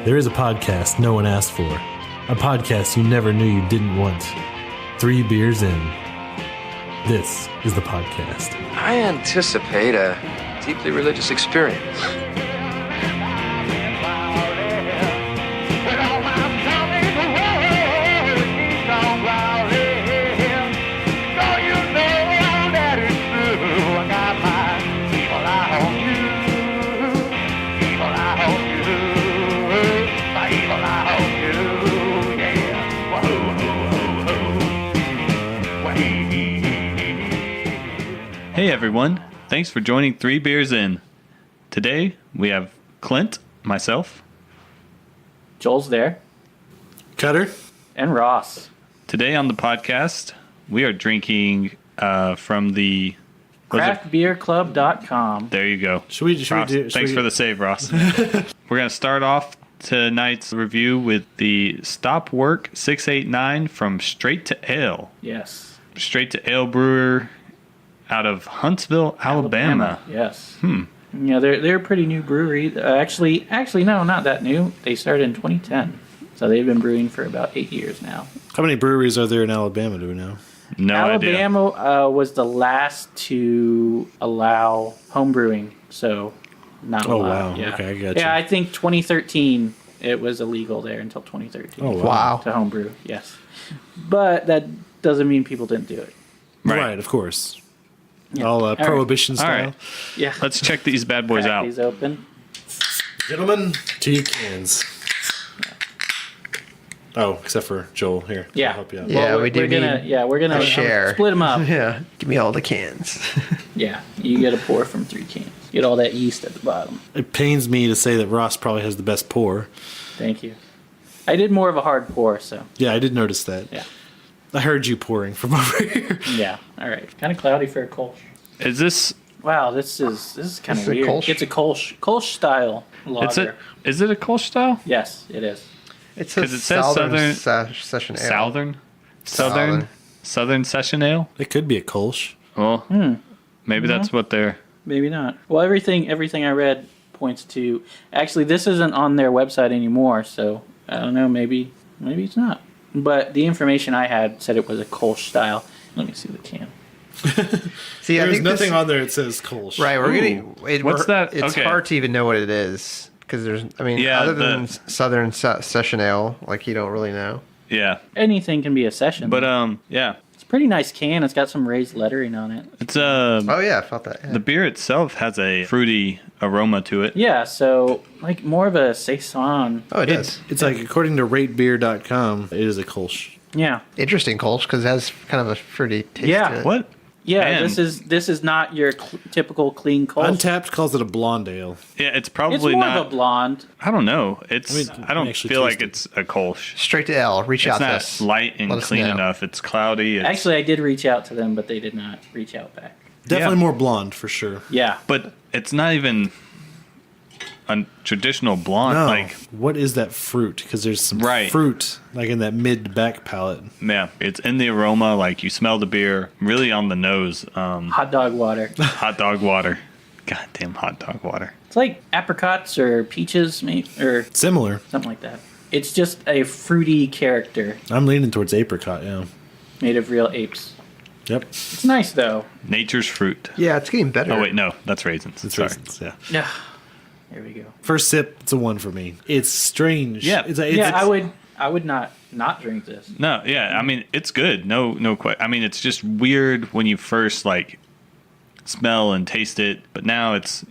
There is a podcast no one asked for. A podcast you never knew you didn't want. 3 beers in. This is the podcast. I anticipate a deeply religious experience. Hey everyone, thanks for joining 3 Beers In. Today we have Clint, myself. Joel's there. Cutter? And Ross. Today on the podcast, we are drinking from the... Craftbeerclub.com. There you go. Should we Ross, do... thanks for the save, Ross. We're going to start off tonight's review with the Stop Work 689 from Straight to Ale. Yes. Straight to Ale brewer out of Huntsville, Alabama. Yes. Yeah, they're a pretty new brewery. Actually, no, not that new. They started in 2010. So they've been brewing for about 8 years now. How many breweries are there in Alabama, do we know? No idea. Alabama was the last to allow home brewing, so not Oh, allowed. wow. Yeah. Okay, I gotcha. Yeah, I think 2013 it was illegal there until 2013. Oh, wow. To homebrew, yes. But that doesn't mean people didn't do it. Right, of course. Yeah. All All prohibition All style. right. Yeah. Let's check these bad boys Crack out. these open. Gentlemen, to your cans. Oh, except for Joel here. Yeah. I'll help you out. Yeah, Well, we do we're gonna need we're gonna share. split them up. Yeah, give me all the cans. Yeah, you get a pour from 3 cans. Get all that yeast at the bottom. It pains me to say that Ross probably has the best pour. Thank you. I did more of a hard pour, so Yeah, I did notice that. yeah. I heard you pouring from over here. Yeah. All right. Kind of cloudy for a Kolsch. Is this... Wow, this is kind This of is a weird. Kolsch? It's a Kolsch style lager. Is it a Kolsch style? Yes, it is. It 'Cause it says Southern- Session Ale. Southern Session Ale? It could be a Kolsch. Well, maybe that's what they're... Maybe not. Well, everything I read points to. Actually, this isn't on their website anymore, so I don't know. Maybe it's not. But the information I had said it was a Kolsch style. Let me see the can. See, I There's think nothing this, on there that says Kolsch. right. We're Ooh. getting. What's that? It's Okay. hard to even know what it is because there's. I mean, Yeah, other than Southern Session Ale, like you don't really know. Yeah. Anything can be a session. But, yeah. It's a pretty nice can. It's got some raised lettering on it. It's, Oh yeah, I felt that. Yeah. the beer itself has a fruity aroma to it. Yeah, so like more of a saison. Oh, it is It's like, according to ratebeer.com, it is a Kolsch. Yeah. interesting Kolsch because it has kind of a fruity taste. Yeah. To it. What? Yeah, Man. this is not your typical clean Kolsch. Untapped calls it a blonde ale. Yeah, it's It's probably more not... of a blonde. I don't know. It's. I mean, I don't actually feel like taste it's a Kolsch. Straight to L. Reach It's out to not us. light and Let us clean know. enough. It's cloudy. It's, Actually, I did reach out to them, but they did not reach out back. Definitely Yeah. more blonde, for sure. Yeah. but it's not even a traditional blonde. No. Like, What is that fruit? Because there's some Right. fruit, like in that mid-back palate. yeah, it's in the aroma. Like you smell the beer, really on the nose. Hot dog water. Hot dog water. Goddamn hot dog water. It's like apricots or peaches, maybe, or Similar. something like that. It's just a fruity character I'm leaning towards apricot, yeah. made of real apes. Yep. It's nice, though. Nature's fruit. Yeah, it's getting better. Oh wait, no, that's raisins. It's Sorry. raisins, yeah. Yeah. There we go. First sip, it's a 1 for me. It's strange. Yeah. It's I would not drink this. No, yeah, I mean it's good. No question. I mean it's just weird when you first like smell and taste it, but now it's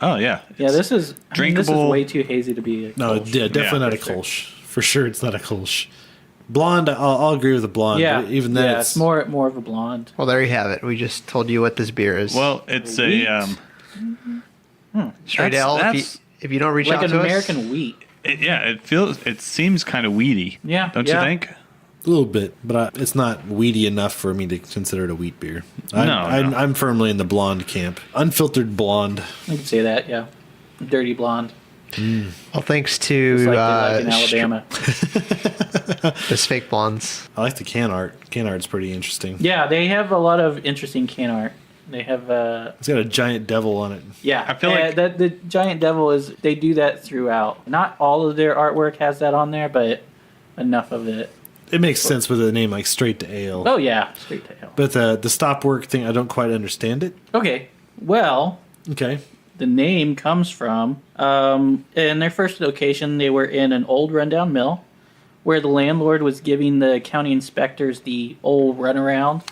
oh yeah. Yeah, this is drinkable. this is way too hazy to be. A No, Kolsch. yeah, definitely Yeah, not a for sure. Kolsch. For sure, it's not a Kolsch. Blonde, I'll agree with the blonde. Yeah, but even then, yeah, it's more of a blonde. Well, there you have it. We just told you what this beer is. Well, it's Wheat. a Straight that's- L. that's- If you don't reach Like out an to American wheat. it seems kind of weedy. Yeah, Don't yeah. you think? a little bit, but it's not weedy enough for me to consider it a wheat beer. No. I'm firmly in the blonde camp. Unfiltered blonde. I could say that. Yeah, dirty blonde. Well, thanks to It's like they like in Alabama. this fake blondes. I like the can art. Can art's pretty interesting. Yeah, they have a lot of interesting can art. They have It's got a giant devil on it. yeah. I feel like- that the giant devil is. They do that throughout. Not all of their artwork has that on there, but enough of it. It makes sense with a name like Straight to Ale. Oh yeah, straight to hell. But the stop work thing, I don't quite understand it. Okay, well, Okay. the name comes from in their first location. They were in an old rundown mill, where the landlord was giving the county inspectors the old runaround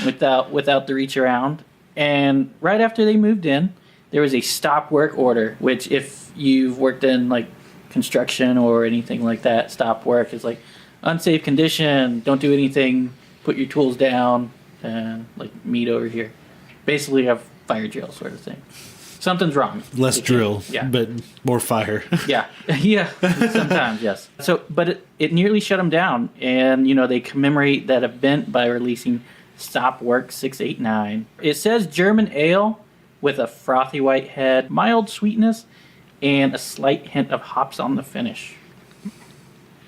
without the reach around. And right after they moved in, there was a stop work order, which if you've worked in like construction or anything like that, stop work is like unsafe condition, don't do anything, put your tools down, and like meet over here. Basically a fire drill sort of thing. Something's wrong. Less drill, Yeah. but more fire. Yeah, yeah, sometimes, yes. So, but it nearly shut them down, and they commemorate that event by releasing Stop Work 689. It says German ale with a frothy white head, mild sweetness, and a slight hint of hops on the finish.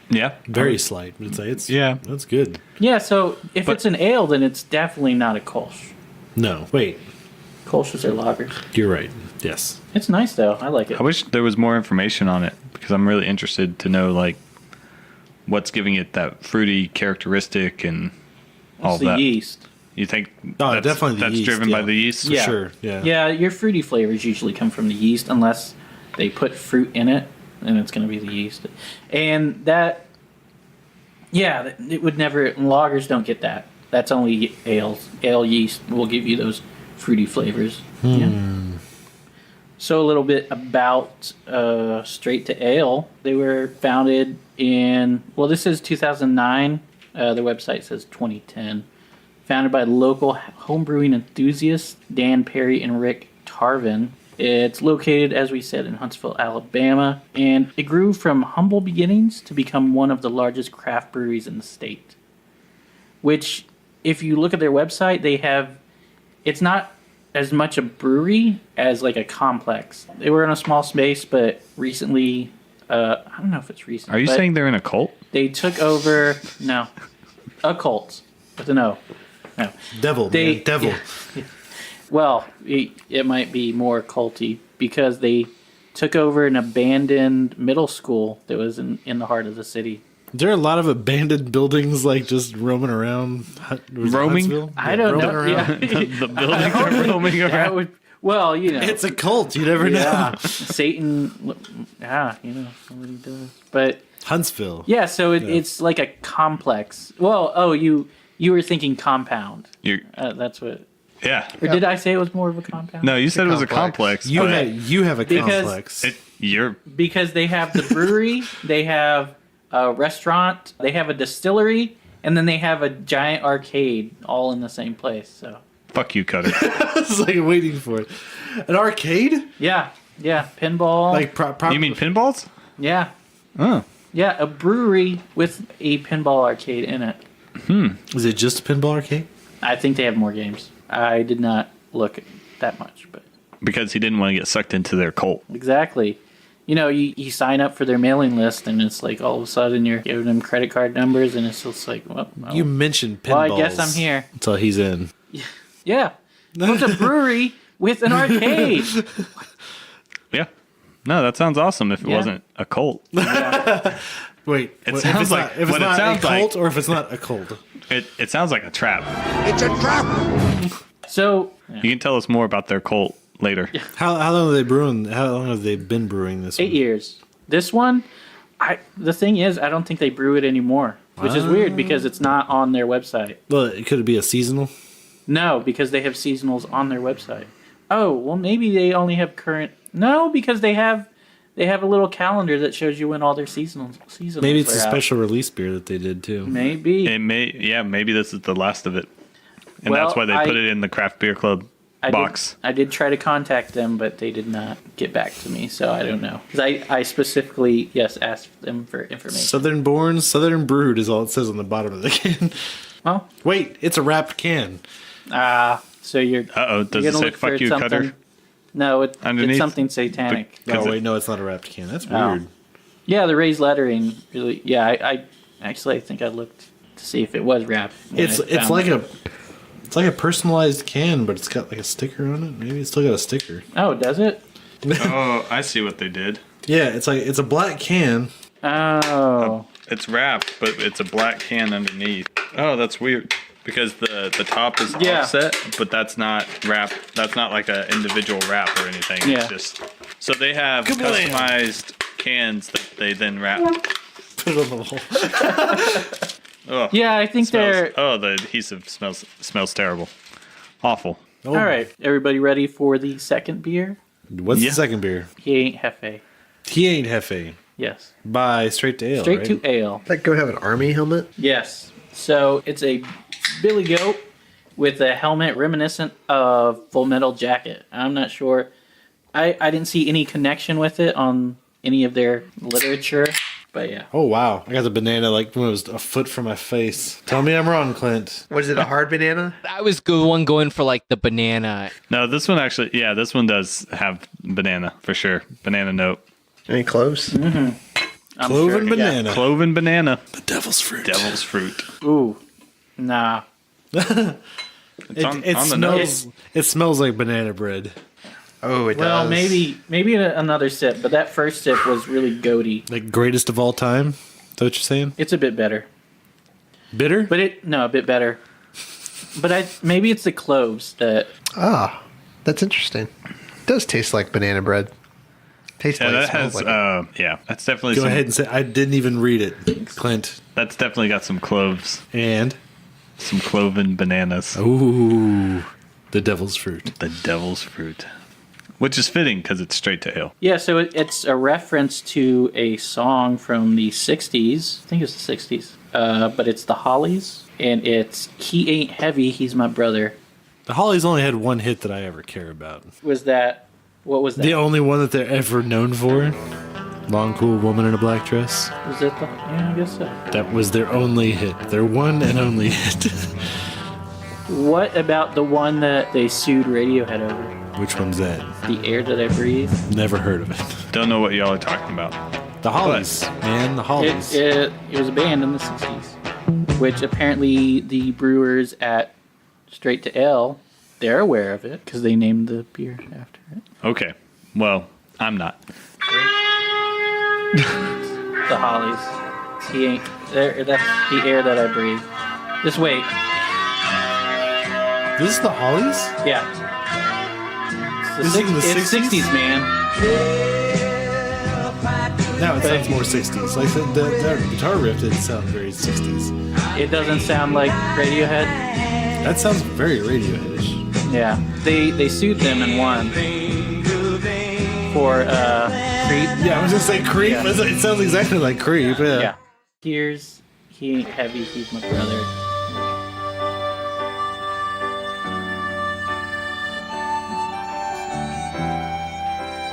Yeah. Very slight. But it's Yeah. That's good. Yeah, so if But- it's an ale, then it's definitely not a Kolsch. No, wait. Kolsch's are lagers. You're right. Yes. It's nice though. I like it. I wish there was more information on it because I'm really interested to know like what's giving it that fruity characteristic and all It's the that. yeast. You think Oh, definitely the that's yeast, driven by yeah. the yeast? For sure. Yeah. Yeah, your fruity flavors usually come from the yeast unless they put fruit in it, and it's going to be the yeast. And that, yeah, it would never, lagers don't get that. That's only ales. Ale yeast will give you those fruity flavors. Yeah. So a little bit about Straight to Ale. They were founded in, well, this is 2009. The website says 2010. Founded by local homebrewing enthusiasts Dan Perry and Rick Tarvin. It's located, as we said, in Huntsville, Alabama, and it grew from humble beginnings to become one of the largest craft breweries in the state. Which, if you look at their website, they have, it's not as much a brewery as like a complex. They were in a small space, but recently, I don't know if it's recent. Are you but saying they're in a cult? they took over? No, a cult with an O. No. Devil. They- Man. Devil. yeah. Well, it might be more culty because they took over an abandoned middle school that was in the heart of the city. There are a lot of abandoned buildings like just roaming around. Was it Roaming? Huntsville? I don't roaming know. around. Yeah. The buildings are roaming That around. would, well, It's a cult. You never yeah, know. Satan. Yeah, what he does. But Huntsville. yeah, so it's like a complex. Well, you were thinking compound. You're- That's what. yeah. Or did I say it was more of a compound? No, you said it was a complex. complex. You but you have a Because complex. you're Because they have the brewery, they have a restaurant, they have a distillery, and then they have a giant arcade all in the same place. So fuck you, Cutter. I was like waiting for it. An arcade? yeah, pinball. Like You mean pinballs? yeah, Oh. yeah, a brewery with a pinball arcade in it. Is it just a pinball arcade? I think they have more games. I did not look that much, but Because he didn't want to get sucked into their cult. exactly. You sign up for their mailing list, and it's like all of a sudden you're giving them credit card numbers, and it's just like, well, You mentioned pinballs. well, I guess I'm here. Until he's in. Yeah, it's a brewery with an arcade. Yeah. No, that sounds awesome if it Yeah. wasn't a cult. Wait, It if sounds it's like- not, if it's what it not sounds a like- cult or if it's not a cult. It sounds like a trap. So You can tell us more about their cult later. How long are they brewing? How long have they been brewing this? 8 one? years. This one, the thing is, I don't think they brew it anymore, which is weird because it's not on their website. Well, could it be a seasonal? No, because they have seasonals on their website. Oh, well, maybe they only have current. No, because they have a little calendar that shows you when all their seasonals. Maybe it's are a out. special release beer that they did too. Maybe. Maybe this is the last of it. And Well, that's why they put it in the craft beer club box. I did try to contact them, but they did not get back to me, so I don't know. 'Cause I specifically, asked them for information. Southern born, Southern brewed is all it says on the bottom of the can. Well, Wait, it's a wrapped can. so you're. Uh-oh, does you're it gonna say look fuck for you, something- Cutter? No, it's Underneath? something satanic. Because Oh wait, no, it's not a wrapped can. That's Oh. weird. Yeah, the raised lettering really. Yeah, I actually I think I looked to see if it was wrapped. when It's I found like it. It's like a personalized can, but it's got like a sticker on it. Maybe it's still got a sticker. Oh, does it? Oh, I see what they did. Yeah, it's a black can. Oh. It's wrapped, but it's a black can underneath. Oh, that's weird. Because the top is offset, but that's not wrapped. That's not like an individual wrap or anything. Yeah. It's just so they have customized cans that they then wrap. Put it on the wall. Oh, Yeah, I think they're... Oh, the adhesive smells terrible. Awful. Oh. All right, everybody ready for the second beer? What's the second beer? He Ain't Hefe. He Ain't Hefe. Yes. By Straight to Ale, Straight right? to Ale. That goat have an army helmet? Yes. So it's a billy goat with a helmet reminiscent of Full Metal Jacket. I'm not sure. I didn't see any connection with it on any of their literature, but yeah. Oh, wow. I got the banana like when it was a foot from my face. Tell me I'm wrong, Clint. Was it a hard banana? I was going for like the banana. No, this one actually, this one does have banana for sure. Banana note. Any close? I'm Cloven sure, yeah. banana. Cloven banana. The devil's fruit. Devil's fruit. Ooh. Nah. It's on the smells, nose. it smells like banana bread. Oh, it Well, does. maybe another sip, but that first sip was really goaty. Like greatest of all time? Is that what you're saying? It's a bit better. Bitter? But a bit better. But maybe it's the cloves that... Ah, that's interesting. It does taste like banana bread. Tastes Yeah, like, that smells has, like that's definitely Go ahead and say, I didn't even read it, Clint. That's definitely got some cloves. And? Some cloven bananas. Ooh, the devil's fruit. The devil's fruit. Which is fitting because it's straight to ale. Yeah, so it's a reference to a song from the 60s. I think it's the 60s. But it's the Hollies. And it's He Ain't Heavy, He's My Brother. The Hollies only had one hit that I ever care about. What was that? The only one that they're ever known for. Long, cool woman in a black dress. Was it yeah, I guess so. That was their only hit. Their one and only hit. What about the one that they sued Radiohead over? Which one's that? The Air That I Breathe? Never heard of it. Don't know what y'all are talking about. The Hollies, man, the Hollies. It was a band in the 60s, which apparently the brewers at Straight to Ale, they're aware of it because they named the beer after it. Okay. Well, I'm not. The Hollies. He ain't there. That's the air that I breathe. Just wait. This is the Hollies? Yeah. This is in the It's 60s? 60s, man. Now it sounds more 60s. Like the guitar riff didn't sound very 60s. It doesn't sound like Radiohead. That sounds very Radiohead-ish. Yeah. They sued them and won for Creep. Yeah, I was just saying Creep. Yeah. It sounds exactly like Creep. Yeah. Yeah. Here's He Ain't Heavy, He's My Brother.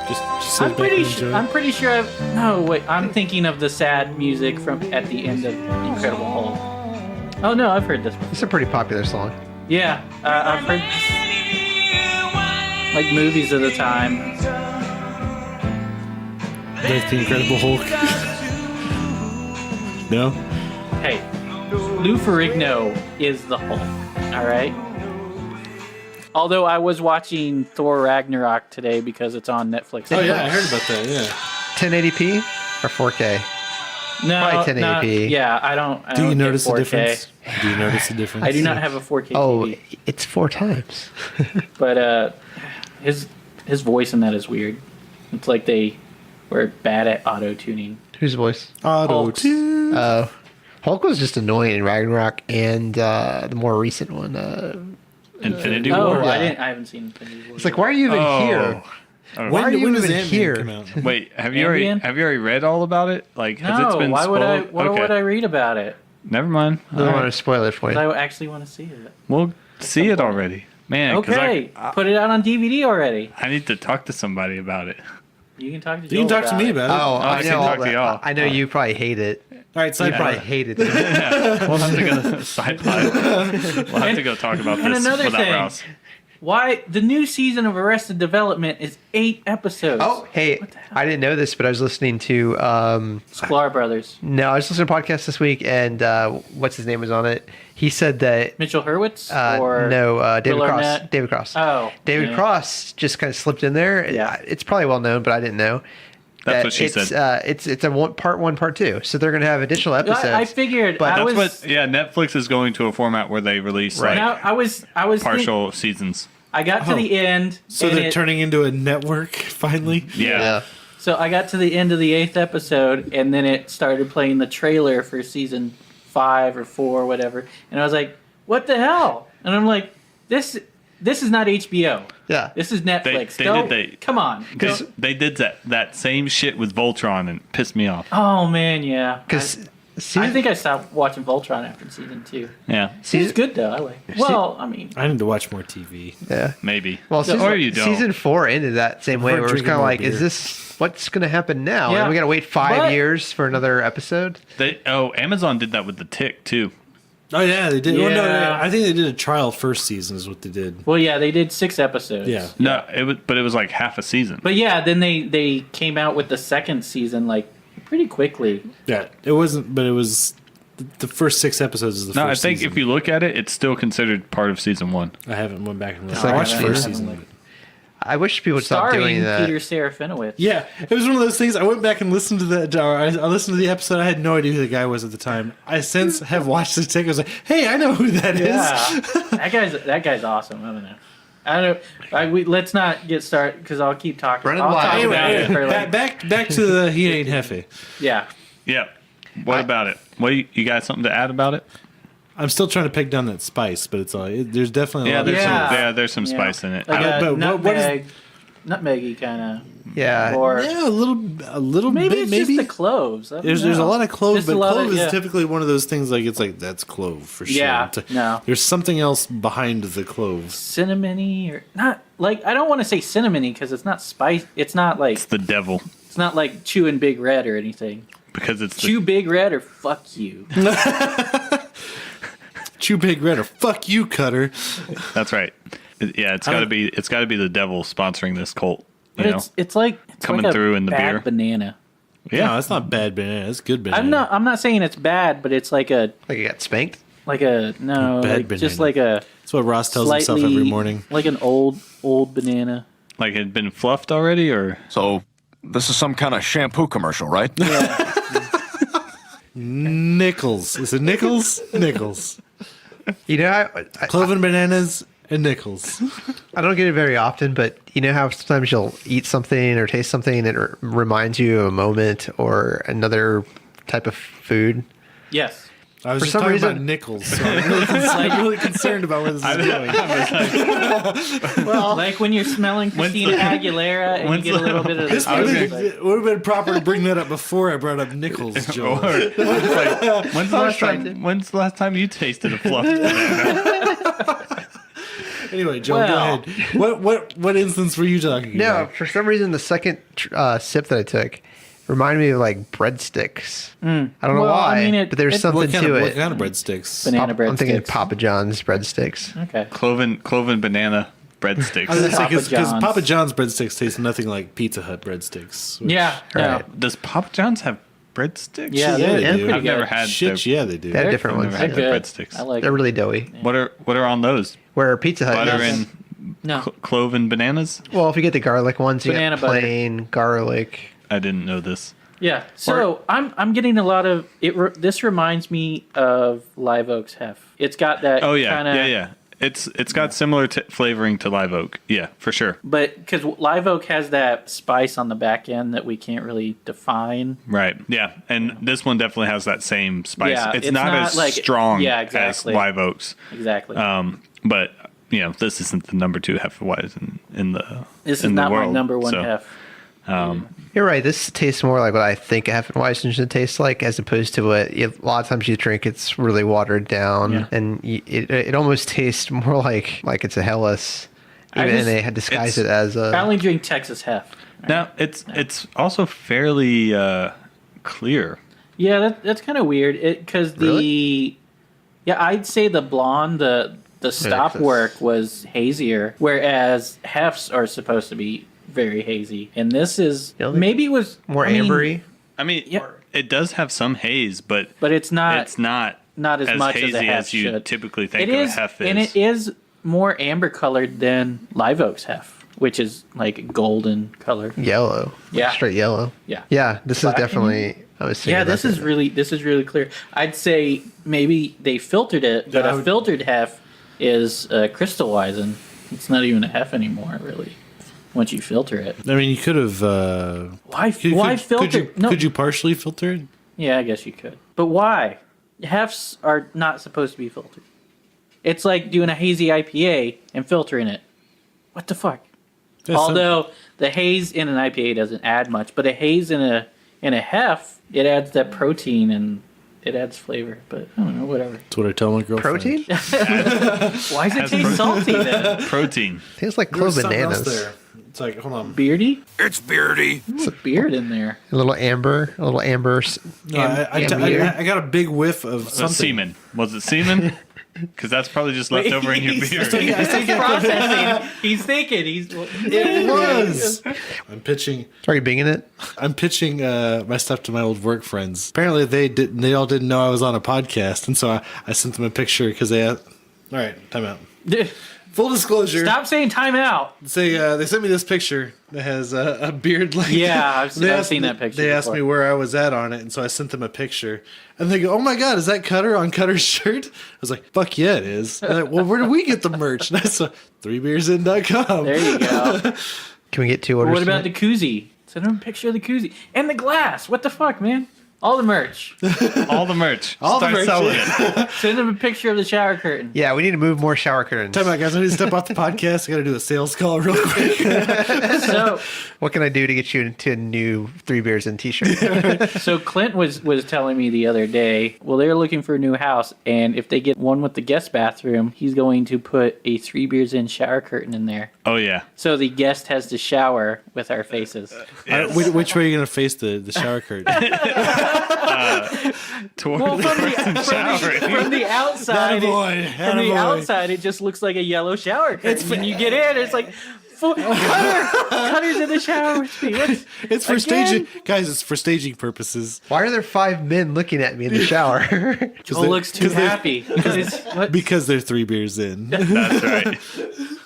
Just sit back and enjoy. I'm pretty sure I've... No, wait. I'm thinking of the sad music from at the end of Incredible Hulk. Oh, no, I've heard this one. It's a pretty popular song. Yeah, I've heard like movies of the time. Like the Incredible Hulk. No? Hey, Lou Ferrigno is the Hulk, alright? Although I was watching Thor Ragnarok today because it's on Netflix. Oh, yeah, I heard about that, yeah. 1080p or 4K? No, Probably 1080p. Yeah, I don't Do you get notice the 4K. difference? Do you notice the difference? I do not have a 4K Oh, TV. it's 4 times. But his voice in that is weird. It's like they were bad at auto-tuning. Whose voice? Auto Hulk's. tune. Hulk was just annoying in Ragnarok and the more recent one. Infinity Oh, War? Yeah. I haven't seen Infinity War. It's like, why are you even here? Oh. Why are you does even Ant-Man here? come out? Wait, have you already read all about it? Like, has No, it been why would I? spoiled? Why Okay. would I read about it? Never mind. I don't want to spoil it for you. I actually want to see it. We'll see it already. Man, 'cause Okay, put it out on DVD already. I need to talk to somebody about it. You can talk to. You can Joel talk to me about it. Oh, I I can know. talk to y'all. I know you probably hate it. All right, You probably sidebar. hate it. We'll have to go sideline. We'll have to go talk about and this another without thing. Rouse. Why the new season of Arrested Development is 8 episodes? Oh, hey, I didn't know this, but I was listening to Sklar Brothers. No, I was listening to a podcast this week, and what's his name was on it. He said that Mitchell Hurwitz or David Will Cross. Arnett? David Cross. Oh, David Cross just kind of slipped in there. Yeah. It's probably well known, but I didn't know. That's what she said. It's a part 1, part 2. So they're going to have additional episodes. I figured. But Netflix is going to a format where they release Now, I was partial seasons. I got to the end. So they're turning into a network finally? Yeah. So I got to the end of the 8th episode, and then it started playing the trailer for season 5 or 4 or whatever. And I was like, what the hell? And I'm like, this is not HBO. Yeah. This is Netflix. Come on. Because they did that same shit with Voltron and it pissed me off. Oh, man, yeah. Because I think I stopped watching Voltron after season 2. Yeah. It's good, though. I like it. Well, I mean... I need to watch more TV. Yeah. Maybe. Well, or you don't. Season 4 ended that same way, where it's kind of like, is this... What's going to happen now? Yeah. And we got to wait 5 years for another episode? Amazon did that with The Tick, too. Oh, yeah, they did. Yeah. Well, no, I think they did a trial first season is what they did. Well, yeah, they did 6 episodes. Yeah. No, it was like half a season. But yeah, then they came out with the second season, like, pretty quickly. Yeah, it wasn't, but it was... The first 6 episodes is the first I think season. if you look at it, it's still considered part of season 1. I haven't went back and looked. like I watched the the first haven't season. looked. I wish people would stop doing Starring that. Peter Serafinowicz. Yeah, it was one of those things. I went back and listened to I listened to the episode. I had no idea who the guy was at the time. I since have watched the take. I was like, hey, I know who that is. Yeah, that guy's awesome. I don't know. Let's not get started because I'll keep talking. Run it I'll wild. talk Anyway, about it for like, back to the he ain't Hefe. yeah. Yeah. What about it? You got something to add about it? I'm still trying to peg down that spice, but there's definitely a lot There's some spice in it. Like but what is- nutmeggy kind of. Yeah. Or a little maybe bit. it's Maybe just the cloves. there's a lot of clove, Just but a lot clove of- is yeah. typically one of those things. Like it's like that's clove for sure. Yeah, It's like- no. There's something else behind the cloves. cinnamony or not. Like I don't want to say cinnamony because it's not spice. It's not like It's the devil it's not like chewing Big Red or anything. because it's Chew Big Red or fuck you. Chew Big Red or fuck you, Cutter. that's right. It's got to be the devil sponsoring this cult. You But know, it's like Coming like a through in the bad beer. banana. No, that's not bad banana. That's good banana. I'm not saying it's bad, but it's like a Like you got spanked? no, Bad like, just banana. like a That's what Ross tells himself every morning. like an old banana. like it had been fluffed already, or So, this is some kind of shampoo commercial, right? Nickels. Is it Nickels? Nickels. You know, Cloven bananas and Nickels. I don't get it very often, but you know how sometimes you'll eat something or taste something that reminds you of a moment or another type of food? Yes. I was For just some talking reason- about Nickels, so I'm really concerned about where this is going. Well, like when you're smelling Christina Aguilera and you get a little bit of This the would have been proper to bring that up before I brought up Nickels, Joel. when's the last time you tasted a fluffed banana? Anyway, Joel, Well. go ahead. What instance were you talking No, about? for some reason, the second sip that I took reminded me of like breadsticks. I don't know Well, why, I mean, but there's something What to what it. kind of breadsticks? banana breadsticks. I'm thinking Papa John's breadsticks. Okay. Cloven banana breadsticks. I was gonna say, Papa because John's. Papa John's breadsticks taste nothing like Pizza Hut breadsticks. Yeah. No. Right. Does Papa John's have breadsticks? Yeah, Yeah, they they're do. pretty I've never good. had Shit, their, yeah, they do. They have different I've ones. never had They're their good. breadsticks. I like They're it. really doughy. What are on those? Where Pizza Hut Butter does. and No. cloven bananas? Well, if you get the garlic ones, you Banana get butter. plain garlic. I didn't know this. Yeah. So I'm getting a lot of it. This reminds me of Live Oak's Hef. It's got that. Oh yeah, kinda, yeah. It's got similar flavoring to Live Oak. Yeah, for sure. But because Live Oak has that spice on the back end that we can't really define. Right. Yeah, and this one definitely has that same spice. Yeah, it's it's not not as like- strong yeah, as exactly. Live Oak's. Exactly. But this isn't the number 2 hefeweizen in the this is in the not world, my number one so, Hef. You're right. This tastes more like what I think a Hefeweizen should taste like, as opposed to what a lot of times you drink. It's really watered down, Yeah. and it almost tastes more like it's a Helles, even they had disguised it as I a. only drink Texas Hef. Now it's also fairly clear. Yeah, that's kind of weird. Because Really? I'd say the blonde, the the stop work was hazier, whereas hefts are supposed to be very hazy. And this is maybe it was more ambery. I mean, it does have some haze, but it's not. It's not as much hazy as a hef as you should. typically think It of is, a hef is. and it is more amber colored than Live Oak's hef, which is like golden color. Yellow. Yeah. Straight yellow. Yeah. Yeah, this is definitely... I was thinking about this is really clear. I'd say maybe they filtered it, but a filtered hef is crystallizing. It's not even a hef anymore, really. Once you filter it. I mean, you could have. Why filter? Could you partially filter it? Yeah, I guess you could. But why? Hefts are not supposed to be filtered. It's like doing a hazy IPA and filtering it. What the fuck? Yeah, Although the haze in an IPA doesn't add much, but a haze in a hef, it adds that protein and it adds flavor. But I don't know, whatever. That's what I tell my girlfriend. Protein? Why does it taste salty then? Protein. Tastes like There clove was something else bananas. there. It's like, hold on. Beardy? It's beardy. There's a beard in there. A little amber. No, I got a big whiff of something. Semen. Was it semen? Because that's probably just left over in your beard. He's processing. He's thinking. It was. I'm pitching. Are you binging it? I'm pitching my stuff to my old work friends. Apparently, they all didn't know I was on a podcast, and so I sent them a picture because they asked. All right, time out. Full disclosure. Stop saying time out. They sent me this picture that has a beard like. Yeah, I've seen that picture. They asked me where I was at on it, and so I sent them a picture. And they go, "Oh my god, is that Cutter on Cutter's shirt?" I was like, "Fuck yeah, it is." And they're like, well, where do we get the merch? And I said, 3beersin.com. There you go. Can we get 2 orders? What about the koozie? Send them a picture of the koozie and the glass. What the fuck, man? All the merch. All the merch. All the Start merch, selling yeah. it. Send them a picture of the shower curtain. Yeah, we need to move more shower curtains. Time out, guys. I need to step off the podcast. I got to do a sales call real quick. So, What can I do to get you into a new 3 Beers in t-shirt? so Clint was telling me the other day, well, they're looking for a new house, and if they get one with the guest bathroom, he's going to put a 3 Beers in shower curtain in there. Oh, yeah. So the guest has to shower with our faces. Which way are you going to face the shower curtain? Toward Well, the from person showering. the outside, Attaboy. outside, it just looks like a yellow shower curtain. When you get in, it's like, Cutter's in the shower with me. It's for Again? staging, guys. It's for staging purposes. Why are there 5 men looking at me in the shower? Oh, looks too happy. Because they're 3 beers in. That's right.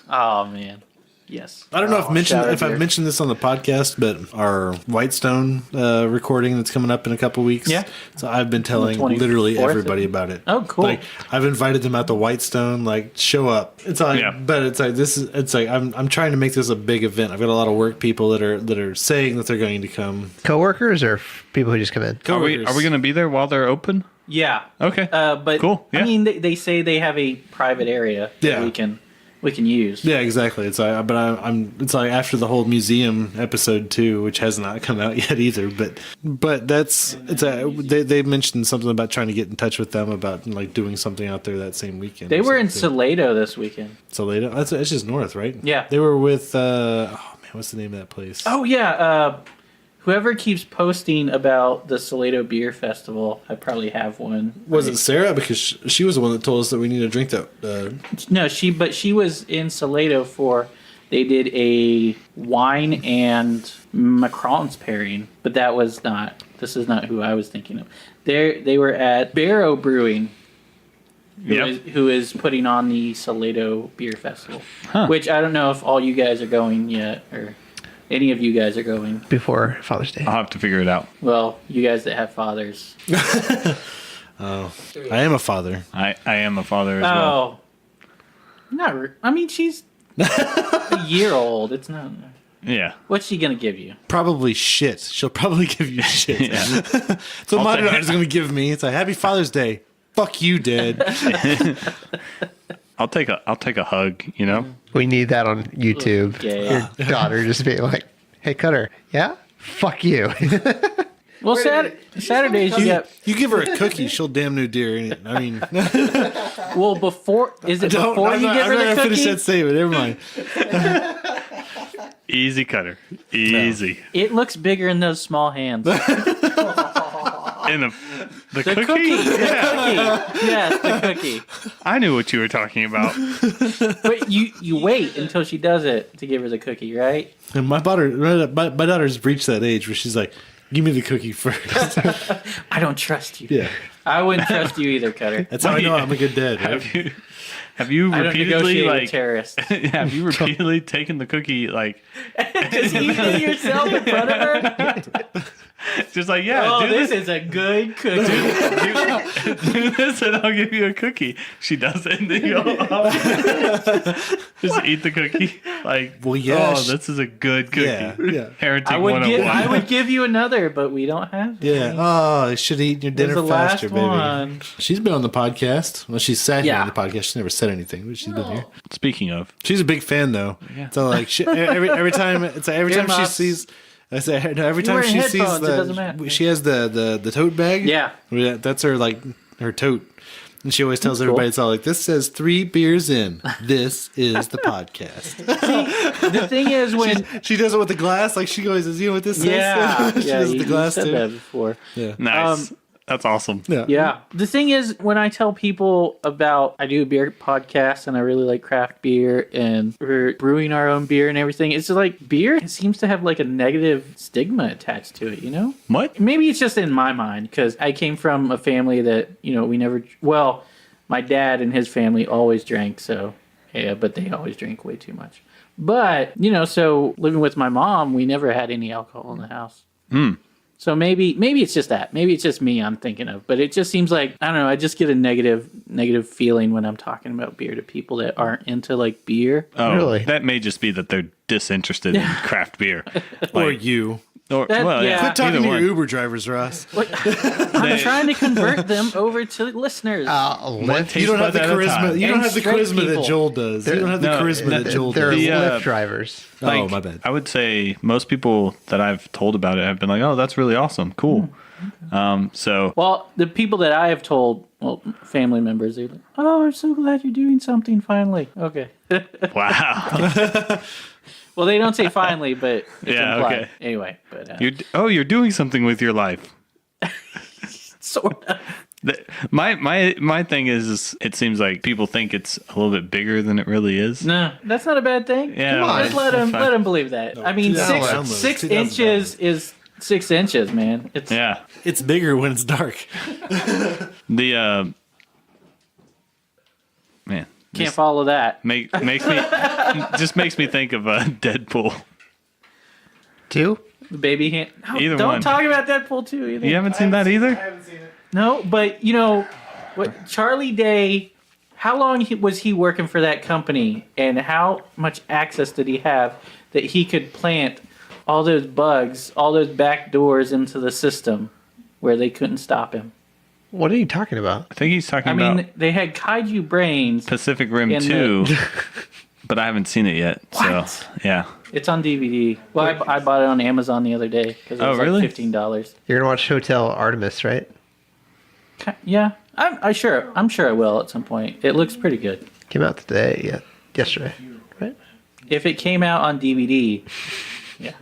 Oh man, yes. I don't know if beer. I've mentioned this on the podcast, but our Whitestone recording that's coming up in a couple weeks. Yeah. So I've been telling 24th? literally everybody about it. Oh, cool. Like I've invited them out to Whitestone. Like show up. It's like, Yeah. but it's like this is. It's like I'm trying to make this a big event. I've got a lot of work people that are saying that they're going to come. Coworkers or people who just come in? Are we going to be there while they're open? Yeah. Okay. But Cool. Yeah. I mean, they say they have a private area Yeah. that we can use. Yeah, exactly. It's like, but I'm. It's like after the whole museum episode 2, which has not come out yet either. But that's it's a. They mentioned something about trying to get in touch with them about like doing something out there that same weekend. They or were in something. Salado this weekend. Salado. That's just north, right? Yeah. They were with. Oh man, what's the name of that place? Oh yeah. Whoever keeps posting about the Salado Beer Festival, I probably have one. Was it Sarah? Because she was the one that told us that we need to drink that. No, she was in Salado they did a wine and Macron's pairing, but this is not who I was thinking of. They were at Barrow Brewing, who is putting on the Salado Beer Festival, which I don't know if all you guys are going yet, or any of you guys are going. Before Father's Day. I'll have to figure it out. Well, you guys that have fathers. I am a father. I am a father as well. I mean, she's a year old. It's not. Yeah. What's she gonna give you? Probably shit. She'll probably give you shit. Yeah. So I'll my take it. daughter's going to give me. It's like Happy Father's Day. Fuck you, Dad. I'll take a hug, you know? We need that on YouTube. Gay. Your daughter just being like, "Hey, Cutter, yeah? Fuck you." Well, Saturdays you get. You give her a cookie, she'll damn new deer. Ain't it? I mean, Well, before you give her the finish cookie? that statement. Never mind. Easy Cutter. Easy. It looks bigger in those small hands. In a The The cookie. Yes, the cookie. I knew what you were talking about. But you wait until she does it to give her the cookie, right? And my daughter's reached that age where she's like, "Give me the cookie first." I don't trust you. Yeah, I wouldn't trust you either, Cutter. that's how I know I'm a good dad. Right? Have you I don't repeatedly negotiate with terrorists. have you repeatedly taken the cookie Just eating it yourself in front of her? just like do this is a good cookie. do this and I'll give you a cookie. She does it and then you go, just eat the cookie. Like, Well, yeah, this is a good cookie. Yeah. Parenting I 101. would give you another, but we don't have it. Yeah. Oh, you should eat your dinner the faster, last baby. one. She's been on the podcast. Well, she's sat here Yeah. on the podcast. She's never said anything, but she's been here. Speaking of, She's a big fan, though. So like, every time she Earmuffs. sees. I say no, every time wearing she sees headphones, it doesn't matter. she has the tote bag. Yeah. That's her her tote, and she always tells That's everybody cool. it's all like, this says 3 beers in. This is the podcast. The thing is when She does it with the glass, like she goes, "You know what this says?" yeah, she does it with the glass said too. that before. nice. That's awesome. Yeah. The thing is, when I tell people about, I do a beer podcast and I really like craft beer and we're brewing our own beer and everything, it's just like beer seems to have like a negative stigma attached to it, you know? What? Maybe it's just in my mind because I came from a family that, we never, my dad and his family always drank, so, yeah, but they always drank way too much. But, so living with my mom, we never had any alcohol in the house. So maybe it's just that. Maybe it's just me I'm thinking of. But it just seems like, I don't know, I just get a negative feeling when I'm talking about beer to people that aren't into like beer. Oh, Really? That may just be that they're disinterested in craft beer. Or Like, you. or, That- well, yeah. yeah. Quit talking either to your one. Uber drivers, Ross. I'm trying to convert them over to listeners. One You don't have the taste bud at a charisma. time. You don't And have the straight charisma that people. Joel does. You don't have the No, charisma that Joel They're does. The, Lyft drivers. Oh, my bad. I would say most people that I've told about it have been like, "Oh, that's really awesome, cool." So Well, the people that I have told, family members, they're like, "Oh, I'm so glad you're doing something finally." Okay. wow, Well, they don't say finally, but it's Yeah, implied. okay. Anyway, but you're doing something with your life. sort of. My thing is it seems like people think it's a little bit bigger than it really is. No, that's not a bad thing. Yeah, Come on. Just let them believe that. I mean, No, six downloads, 6 2,000 inches is 6 inches, man. It's Yeah, It's bigger when it's dark. the man can't follow that. makes me just makes me think of Deadpool. 2? The baby hand. No, Either don't one. talk about Deadpool 2 either. You haven't seen that either? No, but what Charlie Day? How long was he working for that company, and how much access did he have that he could plant all those bugs, all those back doors into the system where they couldn't stop him? What are you talking about? I think he's talking I mean, about they had kaiju brains. Pacific Rim in 2, but I haven't seen it yet. What? So yeah. It's on DVD. Well, I bought it on Amazon the other day because it Oh, was really? like $15. You're going to watch Hotel Artemis, right? Yeah, I'm sure I will at some point. It looks pretty good. Came out today, yesterday, right? If it came out on DVD, yeah.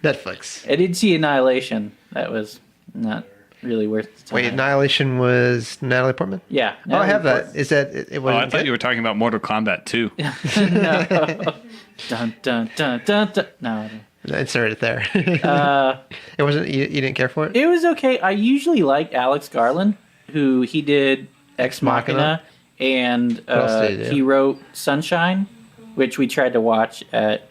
Netflix. I did see Annihilation. That was not really worth the time. Wait, Annihilation was Natalie Portman? Yeah. Oh, I have that. Is that it? Oh, Wasn't I thought you were talking about Mortal Kombat 2. Dun dun dun dun dun. No, I inserted it there. It wasn't. You didn't care for it? it was okay. I usually like Alex Garland, who he did Ex Machina, and else did he do? he wrote Sunshine, which we tried to watch at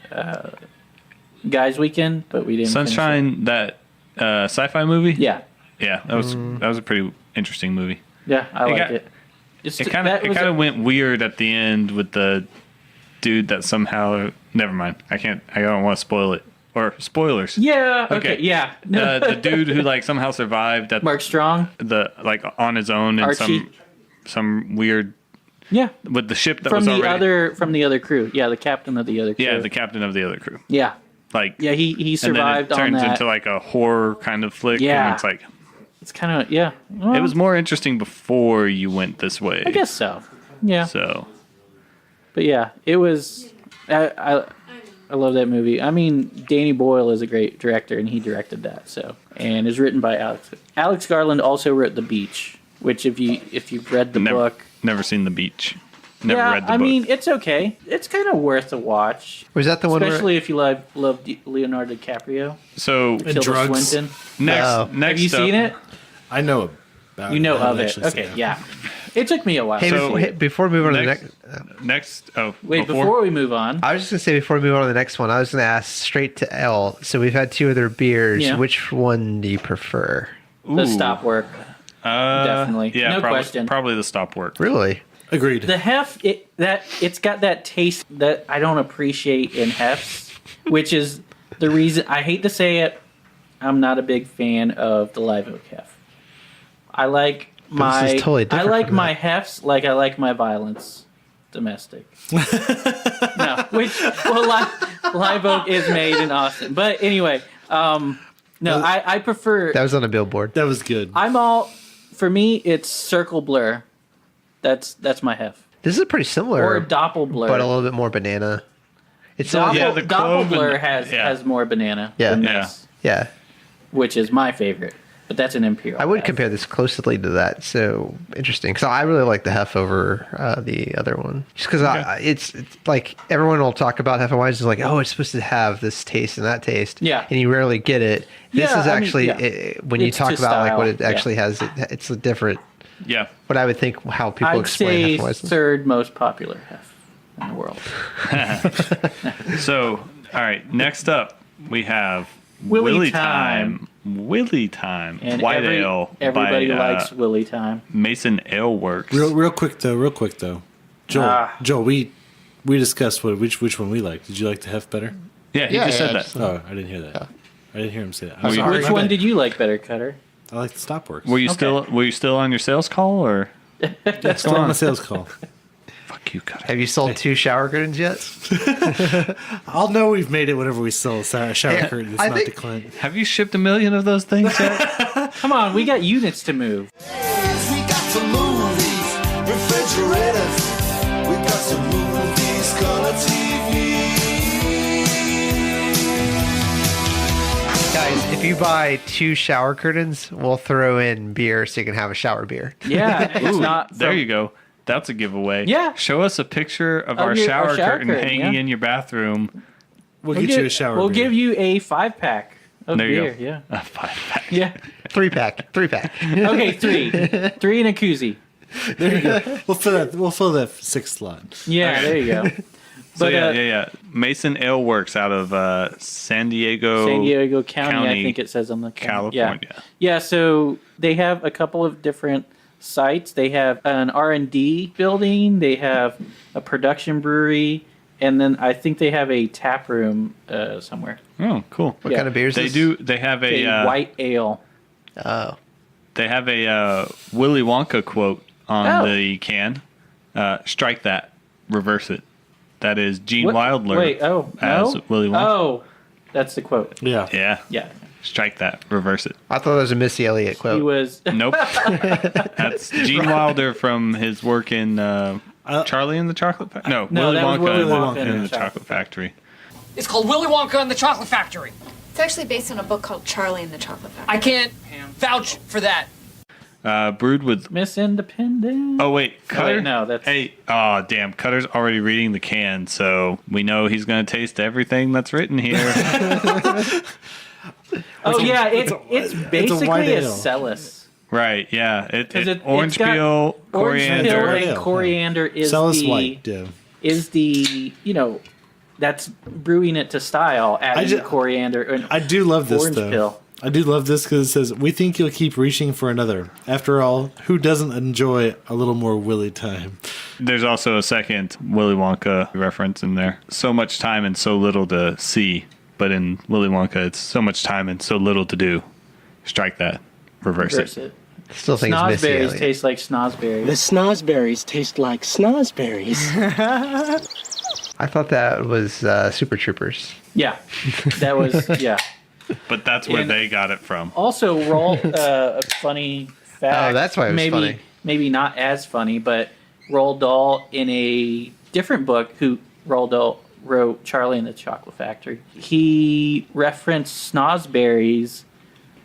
Guys Weekend, but we didn't. finish it. Sunshine, that sci-fi movie? Yeah, Yeah, that was a pretty interesting movie. yeah, I liked got- it. Just, It kind that was of went weird at the end with the dude that somehow. Never mind. I don't want to spoil it. Or spoilers. Yeah. Okay. Okay. Yeah. The dude who like somehow survived at Mark Strong. the like on his own in Archie. some weird Yeah. with the ship that From was the already from the other crew. Yeah, the captain of the other crew. yeah the captain of the other crew. Yeah. Like Yeah. He and then it survived on turns that. into like a horror kind of flick. Yeah. And it's like It's kind of yeah. Well, it was more interesting before you went this way. I guess so. Yeah. So But yeah, it was. I I love that movie. I mean, Danny Boyle is a great director, and he directed that. And is written by Alex Garland. Also wrote The Beach, which if you've read the book, never seen The Beach. Never read the book. I mean, it's okay. It's kind of worth a watch. Was that the one? Especially if you love Leonardo DiCaprio. So Tilda drugs. Swinton. next, Have you seen it? I know about You know I haven't of it. actually seen Okay, yeah. It took me a while. Hey, before we move on to the next. Wait, before we move on, I was just gonna say before we move on to the next one, I was gonna ask straight to L. So we've had 2 other beers. Yeah. Which one do you prefer? the stop work. Definitely. Yeah, No probably, question. Probably the stop work. Really? Agreed. The hef, it's got that taste that I don't appreciate in hefs, which is the reason I hate to say it. I'm not a big fan of the live oak hef. I like this is totally I different like from my that. hefs like I like my violence, domestic. No, live oak is made in Austin, but anyway, I prefer. That was on a billboard. That was good. For me, it's Circle Blur. That's my hef. This is pretty similar, Or Doppelblur. but a little bit more banana. It's a little- Yeah, the clove Doppelblur and- has more banana. Yeah. than Yeah. this, yeah. which is my favorite. But that's an imperial. I would hef. compare this closely to that. So interesting. So I really like the hef over the other one, just because it's like everyone will talk about hefeweizen like, oh, it's supposed to have this taste and that taste. Yeah. and you rarely get it. This Yeah, is I mean, actually yeah. when you It's talk to about like what style. it actually has. It's a different. Yeah. What I would think how people I'd explain say hefeweizen. third most popular hef in the world. So, all right. Next up, we have Willy Time. Willy Time. And White Ale. everybody by, likes Willy Time. Mason Ale Works. Real quick though. Joel, we discussed which one we liked. Did you like the hef better? Yeah, he just said that. Oh, I didn't hear that. I didn't hear him say that. Were you- sorry. Which one did you like better, Cutter? I like the stop works. Were you still on your sales call or? Still on the sales call? Fuck you, cut. Have you sold 2 shower curtains yet? I'll know we've made it whenever we sell a shower curtain. It's I not think- to Clint. Have you shipped 1 million of those things yet? Come on, we got units to move. We got some movies, refrigerators. We got some movies, color TV. Guys, if you buy 2 shower curtains, we'll throw in beer so you can have a shower beer. Yeah, it's not. There you go. That's a giveaway. Yeah. Show us a picture of our your- shower, our shower curtain curtain, hanging yeah. in your bathroom. We'll get you a shower. We'll beer. give you a 5-pack of There you beer. go. Yeah. A 5-pack. Yeah. 3-pack. Okay, 3 and a koozie. There you go. We'll fill that 6th slot. Yeah, there you go. So But, yeah. Mason Ale Works out of San Diego County, I think it says on the California. Yeah, so they have a couple of different sites. They have an R&D building, they have a production brewery, and then I think they have a tap room somewhere. Oh, cool. What kind of beers? They is do. They have A white ale. Oh, They have a Willy Wonka quote on Oh. the can. Strike that. Reverse it. That is Gene What? Wilder. Wait, as no? Willy Wonka. Oh, that's the quote. Yeah. Yeah. Yeah. Strike that. Reverse it. I thought it was a Missy Elliott quote. He was. Nope. That's Gene Wilder from his work in Charlie and the Chocolate Factory. No, No, Willy that was Wonka, Willy Wonka in and the the Chocolate Factory. It's called Willy Wonka and the Chocolate Factory. It's actually based on a book called Charlie and the Chocolate Factory. I can't vouch for that. Brewed with. Miss Independent. Oh wait, Cutter. no, that's- Hey, oh damn, Cutter's already reading the can, so we know he's gonna taste everything that's written here. Oh yeah, it's it's a basically white a ale. Celis. Right? Yeah. It 'Cause orange it's got peel, Orange coriander. peel White and ale, coriander is Celis the white. Yeah. that's brewing it to style, adding ju- coriander. And I do love this orange though. peel. I do love this because it says, "We think you'll keep reaching for another. After all, who doesn't enjoy a little more Willy time?" There's also a second Willy Wonka reference in there. So much time and so little to see, but in Willy Wonka, it's so much time and so little to do. Strike that. Reverse Reverse it. it. Still think it's Missy Snozberries Elliott. taste like snozberries. The snozberries taste like snozberries. I thought that was Super Troopers. Yeah, that was yeah. But that's where And- they got it from. Also, a funny fact. Oh, that's why it was maybe, funny. Maybe not as funny, but Roald Dahl in a different book, who Roald Dahl wrote Charlie and the Chocolate Factory, he referenced snozberries,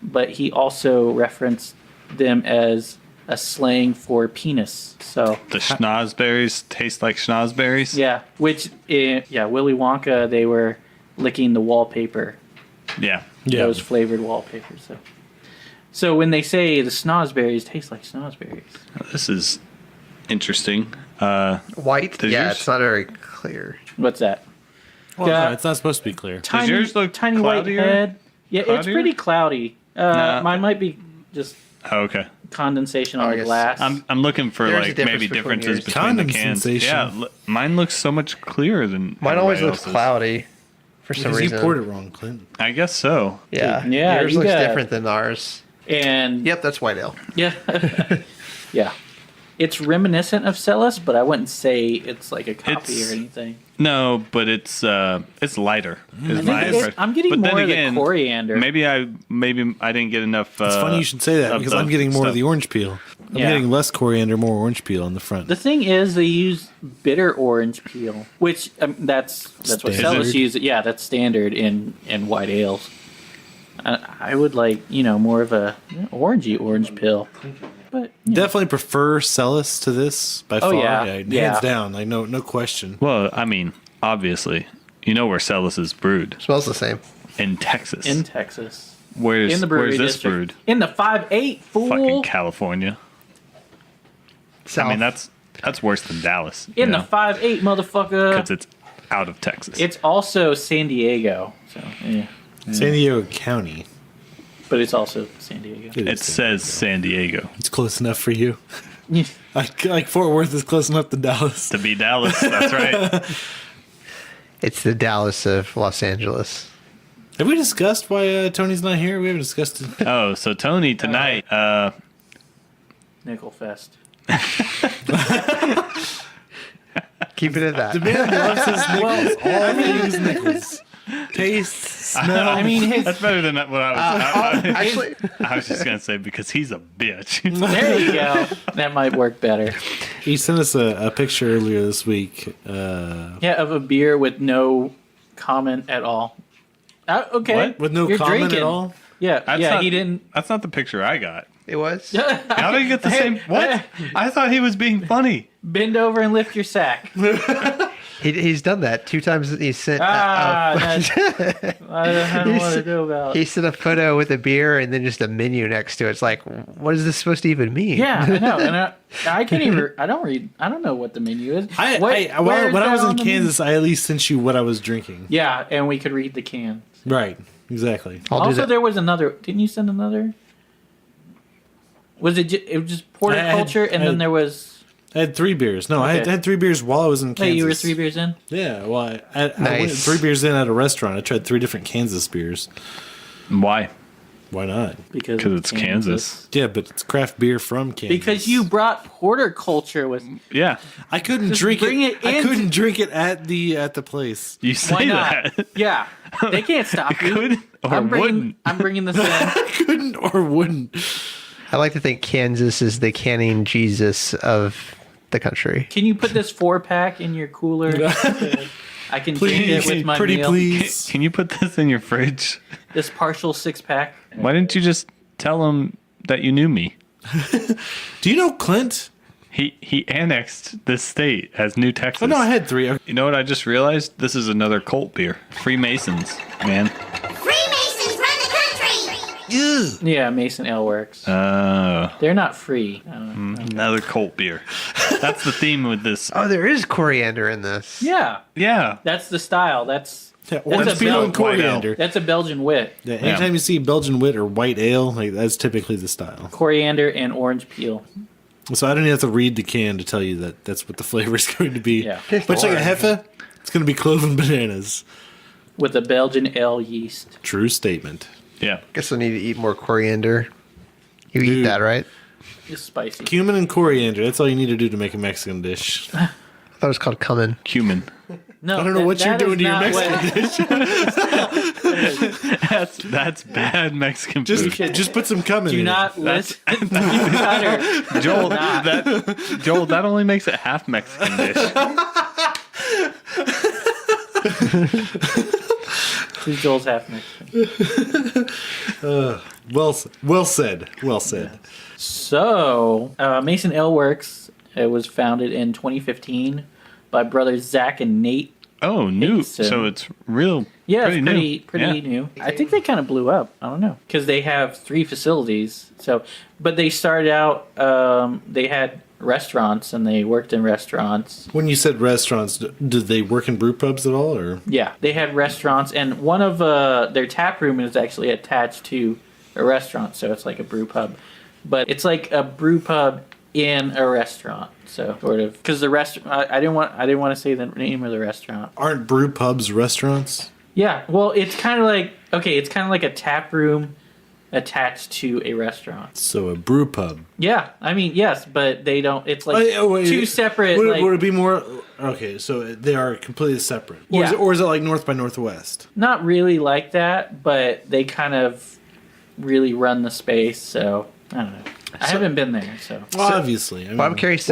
but he also referenced them as a slang for penis. So The schnozberries taste like schnozberries? yeah, which Willy Wonka, they were licking the wallpaper. Yeah. Those flavored wallpapers. So when they say the snozberries taste like snozberries, This is interesting. White? Does Yeah, yours- it's not very clear. what's that? Well, Yeah. no, it's not supposed to be clear. Tiny, yours look tiny white cloudier? head. Yeah, it's Cloudier? pretty cloudy. Nah. Mine might be just Oh, okay. condensation on I the guess glass. I'm looking for There's a like difference maybe between differences yours. between the cans. Condensation. Yeah, mine looks so much clearer than Mine always everybody looks else's. cloudy for some Because reason. you poured it wrong, Clint. I guess so. Yeah. Yeah, Yours you looks got- different than ours. and Yep, that's white ale. yeah, yeah, it's reminiscent of Celis, but I wouldn't say it's like a copy It's- or anything. No, but it's lighter. Is I my think impression. I'm getting But then more again, of the coriander. Maybe I didn't get enough. It's funny you should say that of because the I'm getting more stuff. of the orange peel. I'm Yeah. getting less coriander, more orange peel on the front. The thing is, they use bitter orange peel, which that's what Standard. Celis uses. Yeah, that's standard in white ales. I would like more of a orangey orange peel, but Definitely prefer Celis to this by Oh, far. yeah. Hands Yeah. down. Like no question. Well, I mean, obviously, you know where Celis is brewed Smells the same. in Texas. in Texas, where's in the brewery where's this district, brewed? in the 5-8 fool, Fucking California. South. I mean, that's worse than Dallas. in the 5-8 motherfucker. because it's out of Texas. It's also San Diego, so yeah, San Diego County. but it's also San Diego. It says San Diego It's close enough for you. Like Fort Worth is close enough to Dallas. to be Dallas. That's right. It's the Dallas of Los Angeles. Have we discussed why Tony's not here? We haven't discussed it. Oh, so Tony tonight. Nickel Fest. Keep it at that. The man loves his nickels. All things nickels. Taste, smell. I mean, his, That's better than what I was. Actually, I was just gonna say because he's a bitch. there you go. That might work better. He sent us a picture earlier this week. Yeah, of a beer with no comment at all. Okay. What? With no You're comment drinking. at all? Yeah, That's yeah. not- He didn't. That's not the picture I got. it was. How did you get the same? What? I thought he was being funny. Bend over and lift your sack. He's done that 2 times. He sent. I don't know what to do about. He sent a photo with a beer and then just a menu next to it. It's like, what is this supposed to even mean? Yeah, I know, and I can't even. I don't know what the menu is. When I was in Kansas, I at least sent you what I was drinking. Yeah, and we could read the can. Right. Exactly. I'll do Also, that. there was another. Didn't you send another? Was it? It was just horticulture, and then there was. I had 3 beers. No, I Okay. had 3 beers while I was in Kansas. Wait, you were 3 beers in? Yeah, well, I went Nice. 3 beers in at a restaurant. I tried 3 different Kansas beers. Why? Why not? Because it's Kansas. Yeah, but it's craft beer from Kansas. Because you brought horticulture with. Yeah, I couldn't Just drink bring it. it I in. couldn't drink it at the place. you Why say not? that. Yeah, they can't stop you. Could or I'm bringing. wouldn't. I'm bringing this in. I couldn't or wouldn't. I like to think Kansas is the canning Jesus of the country. Can you put this 4-pack in your cooler? I can drink it with my pretty meal. please. Can you put this in your fridge? This partial 6-pack. Why didn't you just tell him that you knew me? Do you know Clint? He annexed this state as New Texas. Oh no, I had 3. You know what I just realized? This is another cult beer. Freemasons, man. Freemasons run the country! Yeah, Mason Ale Works. They're not free. I don't know. Another cult beer. That's the theme with this. Oh, there is coriander in this. Yeah, Yeah. that's the style. That's Orange a peel Bel- and coriander. that's a Belgian wit. Yeah, anytime you see Belgian wit or white ale, like that's typically the style. Coriander and orange peel. So I don't even have to read the can to tell you that that's what the flavor is going to be. Yeah. Much like a Hefe, it's going to be cloven bananas. With a Belgian ale yeast. True statement. Yeah. Guess I need to eat more coriander. You eat Dude. that, right? It's spicy. Cumin and coriander. That's all you need to do to make a Mexican dish. I thought it was called cumin. Cumin. No, I don't know what you're that is doing to your not Mexican dish. That's bad Mexican food. Just put some cumin Do in not it. listen. You better Joel, not. that only makes it half Mexican dish. Who's Joel's half Mexican? Well said. Well said. So, Mason Ale Works was founded in 2015 by brothers Zach and Nate. Oh, new. Mason. So it's real. Yeah, pretty it's pretty new. I think they kind of blew up. I don't know. Because they have 3 facilities. So, but they started out, they had restaurants and they worked in restaurants. When you said restaurants, did they work in brew pubs at all, or? Yeah, they had restaurants, and one of their tap room is actually attached to a restaurant, so it's like a brew pub. But it's like a brew pub in a restaurant, so sort of. Because the restaurant, I didn't want to say the name of the restaurant. Aren't brew pubs restaurants? Yeah, well, it's kind of like a tap room attached to a restaurant. So a brew pub. Yeah, I mean, yes, but they don't. It's like two separate. Would it be more? Okay, so they are completely separate. Or is it like North by Northwest? Not really like that, but they kind of really run the space. So I don't know. I haven't been there, so obviously. I mean, I'm curious.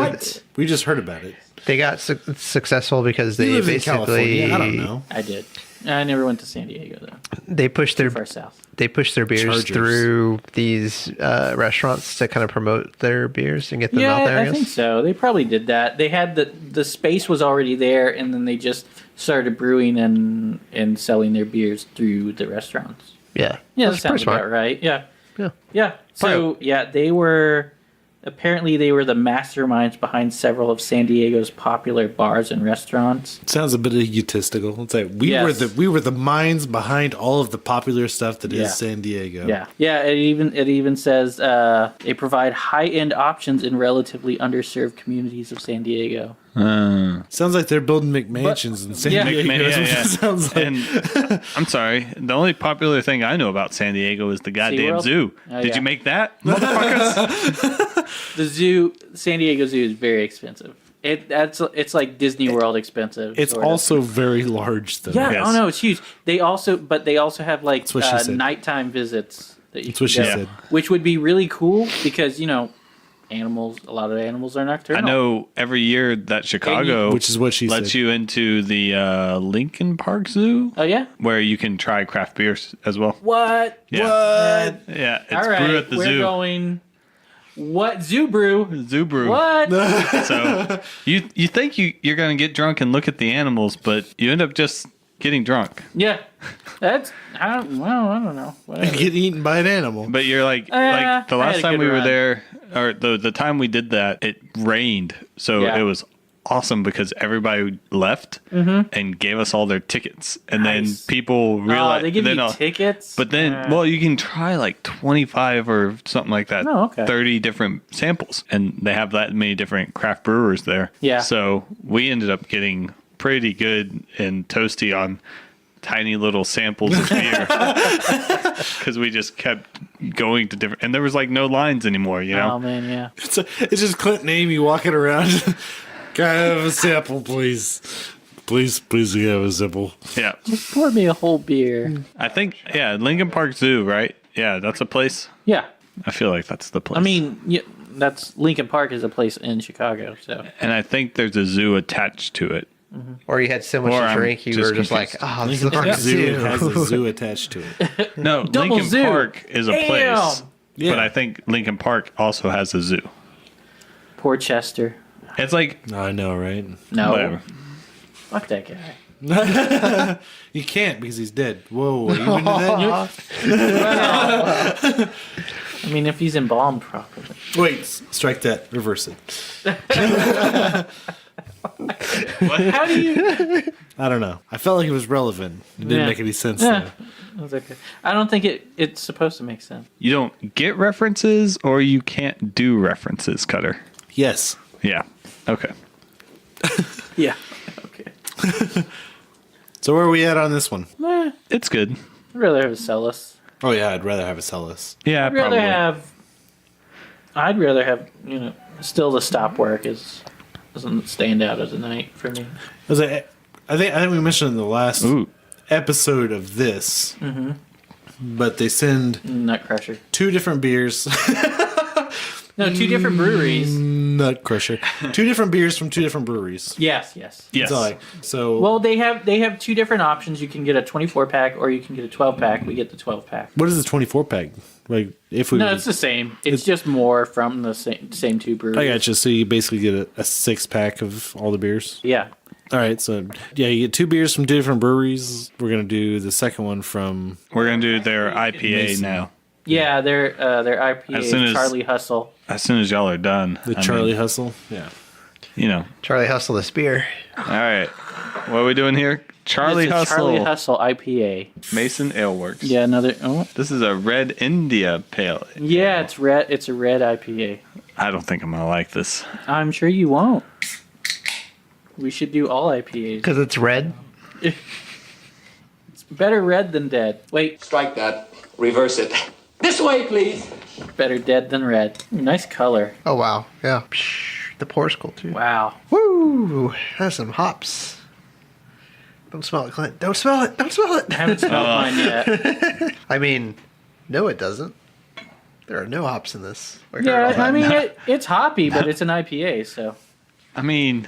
We just heard about it. They got successful because they basically. In California. I don't know. I did. I never went to San Diego though. They pushed their far south. They pushed their beers Chargers. through these restaurants to kind of promote their beers and get them out there. I think so. They probably did that. They had the space was already there, and then they just started brewing and selling their beers through the restaurants. Yeah, Yeah, that sounds about right. Yeah. So they were apparently they were the masterminds behind several of San Diego's popular bars and restaurants. Sounds a bit egotistical. It's like we were the minds behind all of the popular stuff that is San Diego. Yeah. It even says they provide high-end options in relatively underserved communities of San Diego. Sounds like they're building McMansions in San Diego. Yeah. Sounds like. And I'm sorry, the only popular thing I know about San Diego is the goddamn SeaWorld? zoo. Did you make that, motherfuckers? The zoo, San Diego Zoo, is very expensive. It's like Disney World expensive. It's also very large, though. Yeah, oh no, it's huge. They also have like nighttime visits that you can go, which would be really cool because animals. A lot of animals are nocturnal. I know every year that Chicago, which is what she lets said. you into the Lincoln Park Zoo. Oh yeah, where you can try craft beers as well. What? Yeah. What? Yeah, it's all right, brew at the we're zoo. Going. What zoo brew? Zoo brew. What? So you think you're gonna get drunk and look at the animals, but you end up just getting drunk. Yeah, I don't know. Whatever. Get eaten by an animal. But you're like the last time we were there, or the time we did that, it rained, so it was awesome because everybody left and gave us all their tickets, and then people realized they give you tickets. But then, you can try like 25 or something like that. Oh, okay. 30 different samples, and they have that many different craft brewers there. Yeah. So we ended up getting pretty good and toasty on tiny little samples of beer because we just kept going to different, and there was like no lines anymore. Oh man, yeah. It's just Clint and Amy walking around. Can I have a sample, please? Please, can I have a sample? Yeah. Just pour me a whole beer. I think, Lincoln Park Zoo, right? Yeah, that's a place. Yeah. I feel like that's the place. I mean, that's Lincoln Park is a place in Chicago, so. And I think there's a zoo attached to it. Mm-hmm. Or you had so much to drink, you were just like, Lincoln Park Zoo has a zoo attached to it. No, Double Lincoln zoo. Park is a place. Yeah. But I think Lincoln Park also has a zoo. Poor Chester. It's like... I know, right? No. Whatever. Fuck that guy. You can't because he's dead. Whoa, are you into that? I mean, if he's embalmed properly. Wait, strike that. Reverse it. How do you... I don't know. I felt like it was relevant. It didn't make any sense, Yeah. though. That's okay. I don't think it's supposed to make sense. You don't get references or you can't do references, Cutter. Yes. Yeah. Okay. Yeah. Okay. So where are we at on this one? It's good. I'd rather have a Cellus. Oh, yeah, I'd rather have a Cellus. Yeah, I'd rather probably. I'd rather have, still the stop work doesn't stand out as a night for me. I think we mentioned in the last episode of this, but they send Nut Crusher. 2 different beers. No, 2 different breweries. Nut Crusher. 2 different beers from 2 different breweries. Yes. So well, they have 2 different options. You can get a 24-pack or you can get a 12-pack. We get the 12-pack. what is the 24-pack? Like if we No, it's the same. It's just more from the same 2 breweries. I gotcha. So you basically get a 6-pack of all the beers. Yeah. All right, so yeah, you get 2 beers from 2 different breweries. We're gonna do the second one from. We're gonna do their IPA Mason. now. Yeah, their IPA, As soon as- Charlie Hustle. As soon as y'all are done, The I Charlie mean, Hustle, yeah. You know. Charlie Hustle this beer. All right, what are we doing here? Charlie This is Hustle. Charlie Hustle IPA. Mason Ale Works. Yeah, another. Oh. This is a Red India Pale. Yeah, it's red. It's a red IPA. I don't think I'm gonna like this. I'm sure you won't. We should do all IPAs. Because it's red? It's better red than dead. Wait. Strike that. Reverse it. This way, please. Better dead than red. Nice color. Oh, wow. Yeah. The pour's cool, too. Wow. Woo! That's some hops. Don't smell it, Clint. Don't smell it. Don't smell it. I haven't smelled mine yet. I mean, no, it doesn't. There are no hops in this. Yeah, I mean, it's hoppy, but it's an IPA, so. I mean,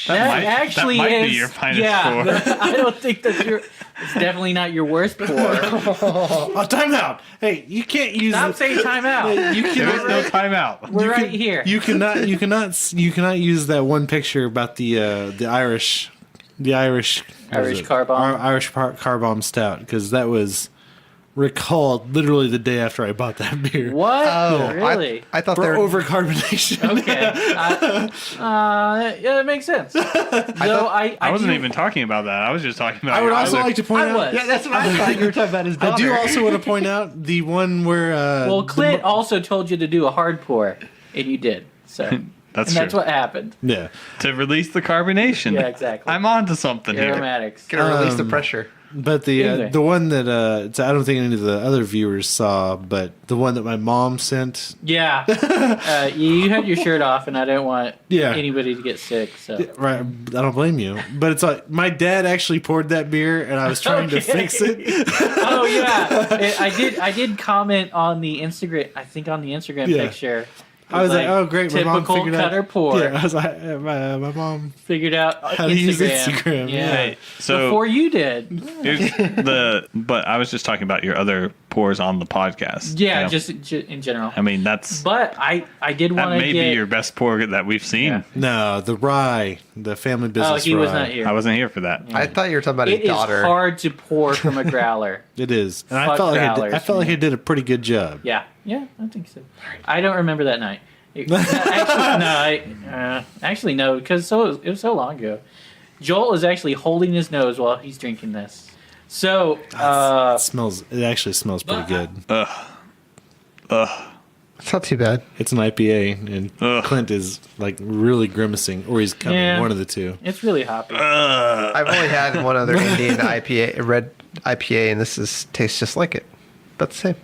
That actually might is. be your finest yeah, pour. I don't think that's your. It's definitely not your worst pour. Oh, timeout! Hey, you can't use. Stop saying timeout. You There's cannot. no timeout. We're right here. You cannot use that one picture about the Irish Car Bomb. Irish Car Bomb Stout, because that was recalled literally the day after I bought that beer. What? Oh, Really? I thought For they were overcarbonation. Okay. Yeah, that makes sense. I wasn't even talking about that. I was just talking about. I would your also other- like to point I out. was. Yeah, that's what I thought you were talking about his daughter. I do also want to point out the one where. Well, Clint also told you to do a hard pour, and you did. So That's and that's true. what happened. Yeah. To release the carbonation. Yeah, exactly. I'm on to something here. Aromatics. Gonna release the pressure. But Anyway. the one that I don't think any of the other viewers saw, but the one that my mom sent. Yeah. You had your shirt off, and I didn't want Yeah. anybody to get sick. So Right, I don't blame you. But it's like my dad actually poured that beer, and I was trying to fix it. Oh yeah, I did comment on the Instagram. I think on the Instagram Yeah. picture. I was like, oh great, my mom typical figured cutter out. pour. Yeah, I was like, my mom Figured out how to use Instagram. Yeah. Hey, so Before you did. here's but I was just talking about your other pours on the podcast. Yeah, you know? just in general. I mean, that's But I did that want to may get. be your best pour that we've seen. Yeah. No, the rye, the family business. he was rye. not here. I wasn't here for that. I thought you were talking about It his is daughter. hard to pour from a growler. It is, and I Fuck felt like growlers, I felt like man. I did a pretty good job. Yeah, I think so. I don't remember that night. Actually, no, because it was so long ago. Joel is actually holding his nose while he's drinking this. So, It actually smells pretty good. It's not too bad. It's an IPA, and Clint is like really grimacing, or he's coming. Yeah. One of the two. it's really hoppy. I've only had one other Indian IPA, a red IPA, and tastes just like it. About the same.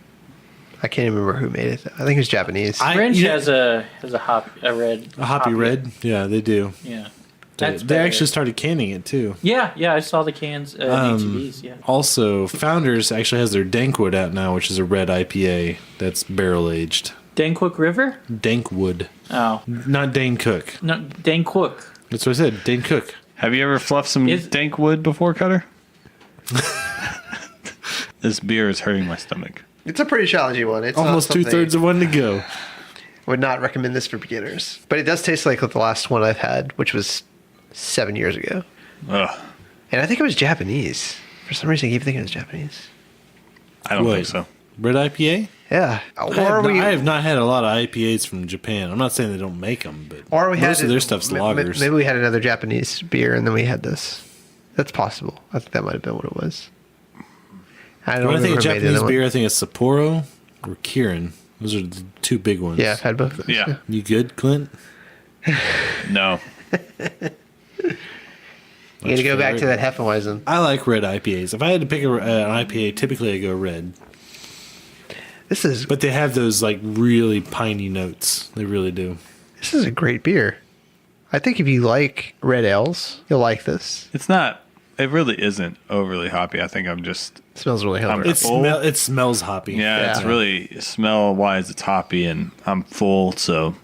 I can't even remember who made it. I think it was Japanese. French has a hoppy red. Yeah, they do. Yeah, They better. actually started canning it too. Yeah, I saw the cans. ATVs, yeah. Also, Founders actually has their Dankwood out now, which is a red IPA that's barrel aged. Danquook River? Dankwood. Oh, Not Dane Cook. no, Danquook. That's what I said. Dane Cook. Have you ever fluffed some dank wood before, Cutter? This beer is hurting my stomach. It's a pretty challenging one. It's Almost not something- 2/3 of one to go. Would not recommend this for beginners. But it does taste like the last one I've had, which was 7 years ago. Ugh. And I think it was Japanese. For some reason, I keep thinking it was Japanese. I don't What? think so. Red IPA? Yeah. I have not had a lot of IPAs from Japan. I'm not saying they don't make them, but most of their stuff's lagers. Maybe we had another Japanese beer and then we had this. That's possible. I think that might have been what it was. I don't When I think of remember the Japanese other beer, one. I think it's Sapporo or Kirin. Those are the two big ones. Yeah, I've had both of those. Yeah. You good, Clint? No. You got to go back to that Hefeweizen. I like red IPAs. If I had to pick an IPA, typically I go red. But they have those like really piney notes. They really do. This is a great beer. I think if you like red ales, you'll like this. It's not. It really isn't overly hoppy. I think I'm just. It smells really hoppy. It smells hoppy. Yeah, it's really smell wise. It's hoppy, and I'm full. So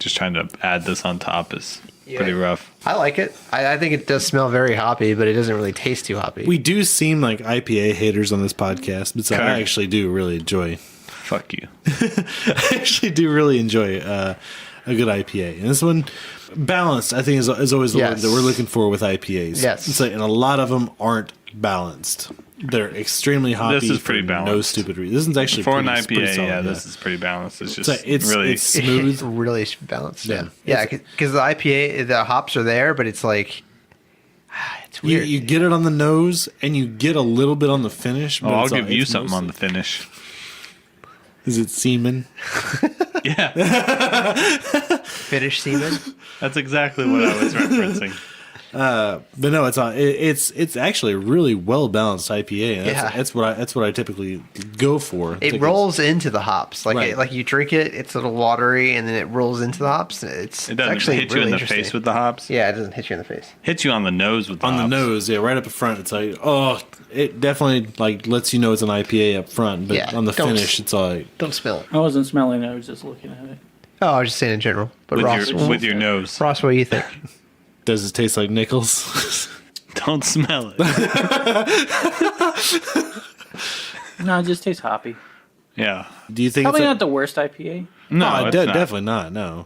just trying to add this on top is pretty rough. I like it. I think it does smell very hoppy, but it doesn't really taste too hoppy. We do seem like IPA haters on this podcast, but I actually do really enjoy. Fuck you. I actually do really enjoy a good IPA, and this one balanced. I think is always the word that we're looking for with IPAs. Yes, it's like, and a lot of them aren't balanced. They're extremely hoppy. This is pretty balanced. No stupid reason. This is actually for pretty, an IPA. pretty solid, This is pretty balanced. It's just it's really it's smooth, it's really balanced. Yeah, because the IPA, the hops are there, but it's like it's weird. You get it on the nose, and you get a little bit on the finish. But I'll give you something on the finish. Is it semen? Yeah. Finish semen. That's exactly what I was referencing. But no, it's actually a really well balanced IPA. That's what I typically go for. It rolls into the hops, Right. like you drink it, it's a little watery, and then it rolls into the hops. It doesn't actually hit really you in the interesting. face with the hops. Yeah, it doesn't hit you in the face. Hits you on the nose with the hops. On the nose, yeah, right up front. It's like, it definitely like lets you know it's an IPA up front, but on the finish, it's like don't smell it. I wasn't smelling it. I was just looking at it. Oh, I was just saying in general. But with Ross, with your nose. Ross, what do you think? Does it taste like nickels? Don't smell it. No, it just tastes hoppy. Yeah. Do you think Probably it's not the worst IPA? No, it's not. Definitely not. No.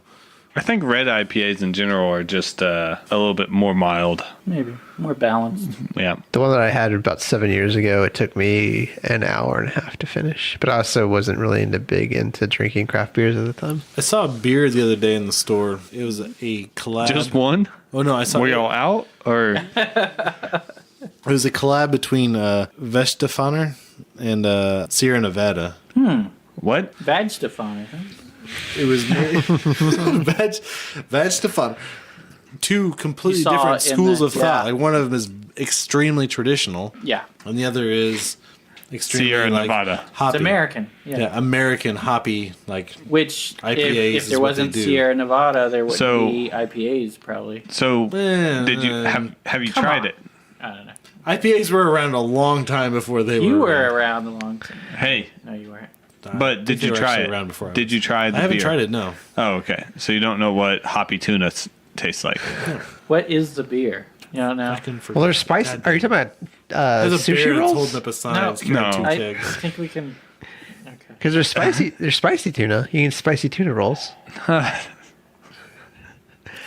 I think red IPAs in general are just a little bit more mild. Maybe more balanced. Yeah. The one that I had about 7 years ago, it took me an hour and a half to finish. But I also wasn't really into drinking craft beers at the time. I saw a beer the other day in the store. It was a collab. Just one? Oh no, I saw. Were y'all out or? It was a collab between Vestafaner and Sierra Nevada. What? Vagstafaner. Huh? It was Vagstafaner. Two completely You saw different in schools the- of thought. yeah. Like one of them is extremely traditional. Yeah. And the other is extremely Sierra like, Nevada. hoppy. It's American. Yeah. American hoppy like Which, IPAs if is there what wasn't they do. Sierra Nevada, there would So- be IPAs probably. So did you have you tried on. it? I don't know. IPAs were around a long time before they You were. were around a long time. Hey. No, you weren't. But did they you were try actually it? around before I Did you try the I haven't beer? tried it. No. Oh, okay. So you don't know what hoppy tuna tastes like. What is the beer? You don't know? Well, there's spice. Are you talking about There's a sushi bear that's rolls? holding up a sign. No. It's carrying two I kegs. think we can. Okay. Because there's spicy. There's spicy tuna. You can spicy tuna rolls. I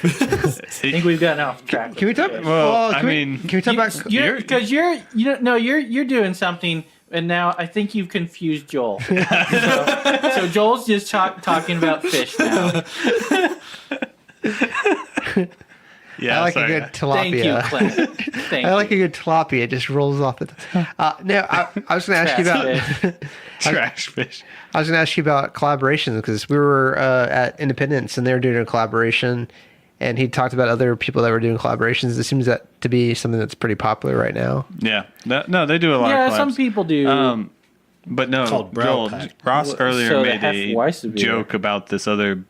think we've gotten off track. Can we talk? Well, I can mean, we talk about? Because you're doing something, and now I think you've confused Joel. so Joel's just talking about fish now. Yeah, I like sorry. a good tilapia. Thank you, Clint. Thank I like you. a good tilapia. It just rolls off the. No, I was going to ask you about Trash fish. I was going to ask you about collaborations because we were at Independence and they were doing a collaboration, and he talked about other people that were doing collaborations. It seems that to be something that's pretty popular right now. Yeah. No, they do a lot of Yeah, collabs. some people do. But no, Called Brow Joel, Pack. Ross earlier So the made a hefeweizen beer. joke about this other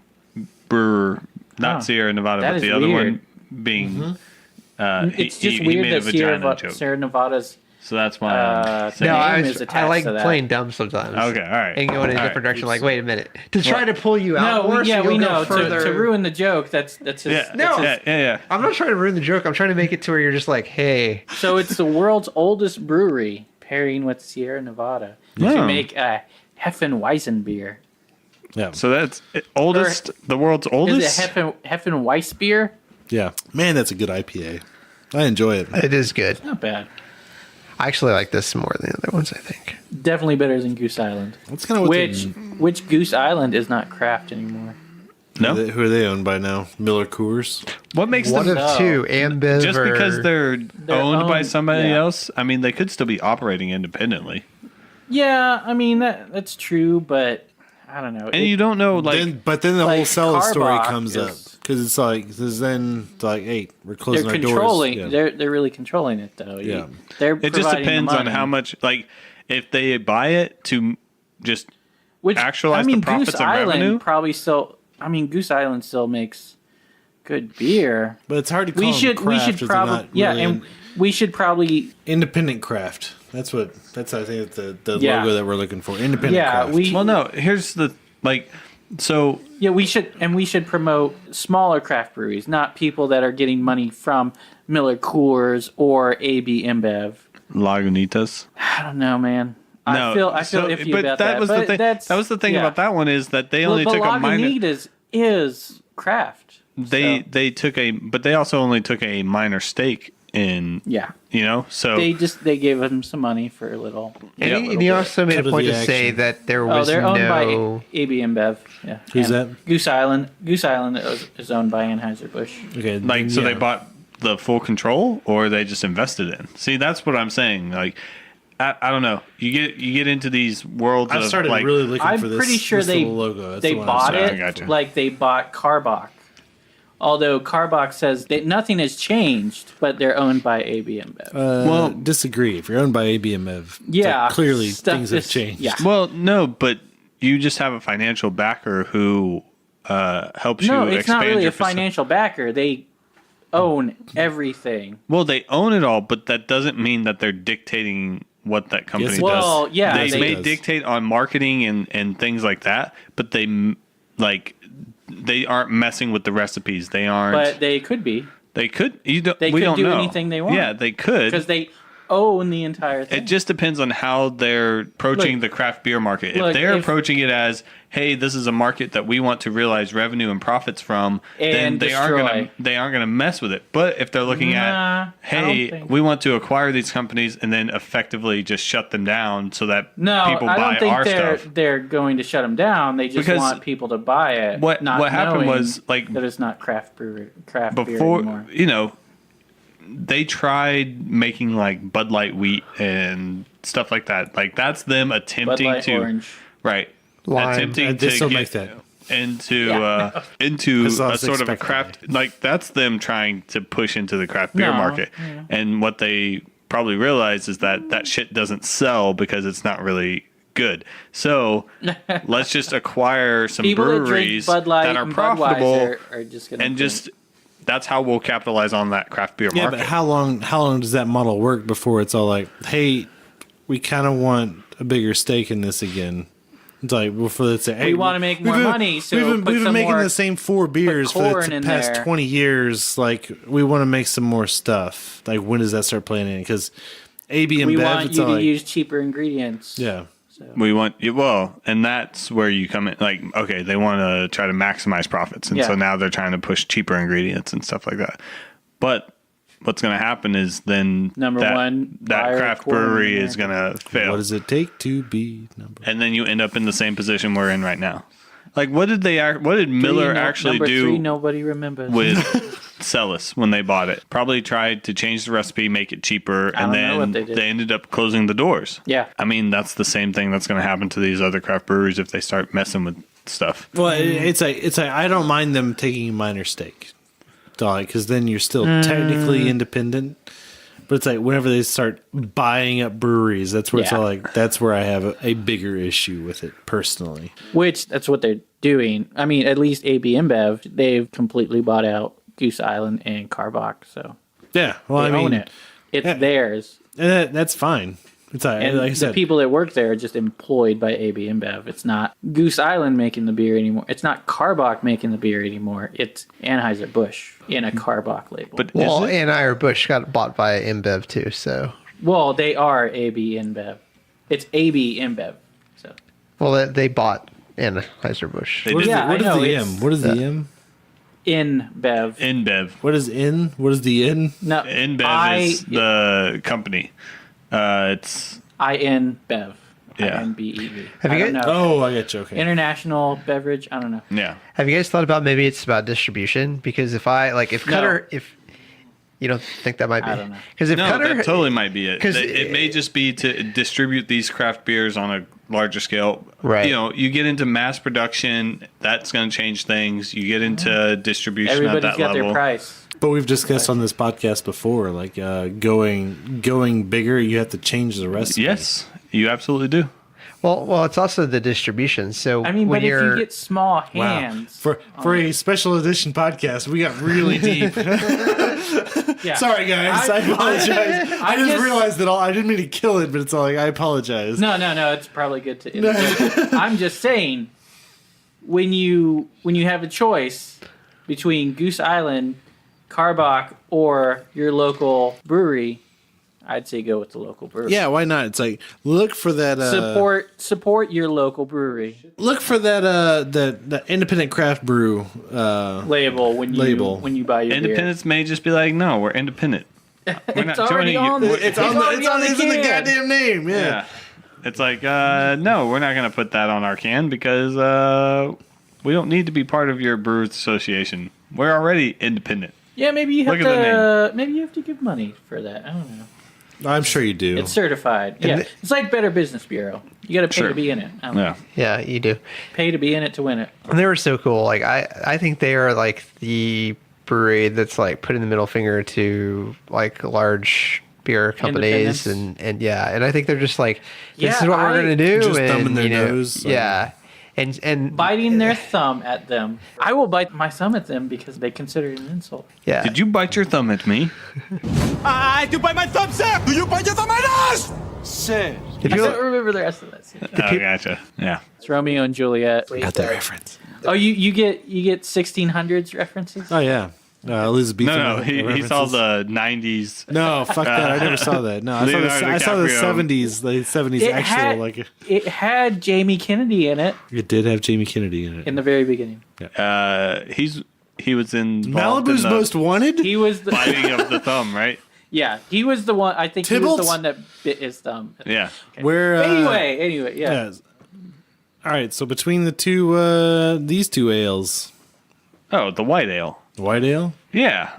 brewer, not Oh, Sierra Nevada, that but is the other weird. one being. It's just he weird made a that vagina joke. Sierra Nevada's So that's why I'm saying. No, name is attached like to that. playing dumb sometimes. Okay, all right. And going in a All different right. direction. Like, wait a minute, to try to pull you out. No, more, so we you'll go know further. to ruin the joke. That's his. Yeah, No. yeah. I'm not trying to ruin the joke. I'm trying to make it to where you're just like, hey, So it's the world's oldest brewery pairing with Sierra Nevada to Oh. make a hefeweizen beer. Yeah. So that's oldest, the world's oldest. Is it Hefeweizen beer? Yeah. Man, that's a good IPA. I enjoy it. it is good. Not bad. I actually like this more than the other ones. I think. Definitely better than Goose Island. That's kind of what Which Goose Island is not craft anymore. No, who are they owned by now? Miller Coors. what makes One them of two, Ambiv. just because they're owned by owned, somebody yeah. else? I mean, they could still be operating independently, Yeah, I mean that's true, but I don't know. and you don't know like. But then the like whole seller story Karbach comes up is- because it's like then like, hey, we're they're closing our controlling. doors. Yeah. They're really controlling it though. Yeah. They're it just providing the depends on money. how much. Like, if they buy it to just Which actualize I mean, the profits Goose and Island revenue. probably still. I mean, Goose Island still makes good beer. But it's hard to call We them should craft if they're probably not really and we should probably independent craft. That's I think the Yeah. logo that we're looking for. Independent Yeah, craft. Well, no. Here's the like. So yeah, we should promote smaller craft breweries, not people that are getting money from Miller Coors or AB InBev. Lagunitas. I don't know, man. No, I feel iffy but about that that. was But the thing. that's- That was the thing yeah. about that one is that they only but took a minor. Lagunitas is craft. They took but they also only took a minor stake in. Yeah. You know, so They gave them some money for a little. And he also made a point to say that there was they're owned no. by AB InBev. Yeah. Who's And that? Goose Island. Goose Island is owned by Anheuser-Busch. Okay, like so they bought the full control, or they just invested in. See, that's what I'm saying. Like, I don't know. You get into these worlds. I've started like, really looking I'm for this. pretty sure this they little logo. That's they the one bought I'm it saying. Gotcha. like they bought Carbach. Although Carbach says that nothing has changed, but they're owned by AB InBev. Well, disagree. If you're owned by AB InBev, Yeah, clearly stuff things have is- changed. yeah. Well, no, but you just have a financial backer who helps No, you it's not expand really your a financial backer. They own everything. Well, they own it all, but that doesn't mean that they're dictating what that company Yes, it does. Well, yeah, they they may does. dictate on marketing and things like that, but they aren't messing with the recipes. They aren't. But they could be. They could. You don't. They we could don't do know. anything they want. Yeah, they could. Because they own the entire thing. It just depends on how they're approaching Look, the craft beer market. look, If they're if- approaching it as, hey, this is a market that we want to realize revenue and profits from, then And they aren't destroy. gonna mess with it. But if they're looking Nah, at, I hey, don't think- we want to acquire these companies and then effectively just shut them down so that No, people I buy don't think our they're stuff. they're going to shut them down. They just Because want people to buy it. what not happened knowing was, like, that it's not craft beer Before anymore. they tried making like Bud Light wheat and stuff like that. Like that's them attempting Bud Light to Orange. right Lime. attempting They to still get make that. into That's what I a was sort of a expecting. craft, like that's them trying to push into the craft beer No, market. yeah. And what they probably realize is that shit doesn't sell because it's not really good. So let's just acquire some People that drink breweries Bud Light that are and profitable Budweiser are just gonna and drink. just that's how we'll capitalize on that craft beer Yeah, market. but how long does that model work before it's all like, hey, we kind of want a bigger stake in this again? It's like before they say, hey, We wanna make more money, so we've put been some making more- the same 4 beers for corn the in past there. 20 years. Like, we want to make some more stuff. Like, when does that start playing in? Because AB and we Bev, want it's you all to like, use cheaper ingredients. yeah. We want and that's where you come in. Like, okay, they want to try to maximize profits, and so Yeah. now they're trying to push cheaper ingredients and stuff like that. But what's going to happen is then Number one, that buyer craft corn brewery in is going to fail, What does it take to be number? and then you end up in the same position we're in right now. Like, what did Miller actually number do 3, nobody remembers. with Celis when they bought it? Probably tried to change the recipe, make it cheaper, I and don't know what then they did. ended up closing the doors. Yeah. I mean, that's the same thing that's going to happen to these other craft breweries if they start messing with stuff. Well, it's like I don't mind them taking a minor stake, because then you're still technically independent. But it's like whenever they start buying up breweries, that's where it's Yeah. all like that's where I have a bigger issue with it personally. Which that's what they're doing. I mean, at least AB InBev, they've completely bought out Goose Island and Carbach, so Yeah, well, they I mean, own it. It's yeah. theirs. and that's fine. It's like, And like I the said, people that work there are just employed by AB InBev. It's not Goose Island making the beer anymore. It's not Carbach making the beer anymore. It's Anheuser-Busch in a Carbach label. But Well, Anheuser-Busch got bought by InBev too, so. Well, they are AB InBev. It's AB InBev. So Well, they bought Anheuser-Busch. They what is, did. the, Yeah, what I is know, the it's- M? What is the M? InBev. InBev. What is in? What is the in? No, InBev is the company. It's InBev. Yeah. INBEV. Have you I don't guys- know. Oh, I get you. Okay. International beverage. I don't know. yeah. Have you guys thought about maybe it's about distribution? Because if Cutter, if you don't think that might be, I don't know. because if No, Cutter, that totally might be it. 'cause It may just be to distribute these craft beers on a larger scale. Right. You know, you get into mass production, that's going to change things. You get into distribution Everybody's at that got level. their price. But we've discussed on this podcast before, like going bigger, you have to change the recipe. Yes, you absolutely do. well, it's also the distribution. So I mean, when but if you're, you get small Wow. hands, For a special edition podcast, we got really deep. yeah. Sorry, guys. I apologize. I just realized that I didn't mean to kill it, but it's all like I apologize. No. It's probably good to. I'm just saying, when you have a choice between Goose Island, Karbach, or your local brewery, I'd say go with the local brewery. Yeah, why not? It's like look for that support your local brewery. Look for that independent craft brew label when you buy your Independents may just be like, no, we're independent. We're not already on joining you. It's on the goddamn name. Yeah. It's like, no, we're not going to put that on our can because we don't need to be part of your Brewers Association. We're already independent. Yeah, maybe you have to. Maybe you have to give money for that. I don't know. I'm sure you do. It's certified. Yeah, it's like Better Business Bureau. You got to pay to be in it. Yeah, you do. Pay to be in it to win it. And they were so cool. Like I think they are like the brewery that's like putting the middle finger to like large beer companies and I think they're just like, this is what we're gonna do. Just and thumbing their nose. Yeah. And biting their thumb at them. I will bite my thumb at them because they consider it an insult. Yeah. Did you bite your thumb at me? I do bite my thumb, sir! Do you bite your thumb at us? Sir. I don't remember the rest of that scene. Oh, gotcha. Yeah. It's Romeo and Juliet. Got that reference. Oh, you get 1600s references? Oh, yeah. Elizabethan. No, he saw the 90s. No, fuck that. I never saw that. No, I saw the 70s. The 70s It had Jamie Kennedy in it. It did have Jamie Kennedy in it. In the very beginning. Yeah. He was in Malibu's Most Wanted? He was the biting of the thumb, right? Yeah, he was the one. I think he was the one that bit his thumb. Yeah. Okay. Anyway, yeah. All right, so between the two, these two ales. Oh, the white ale. The white ale? Yeah.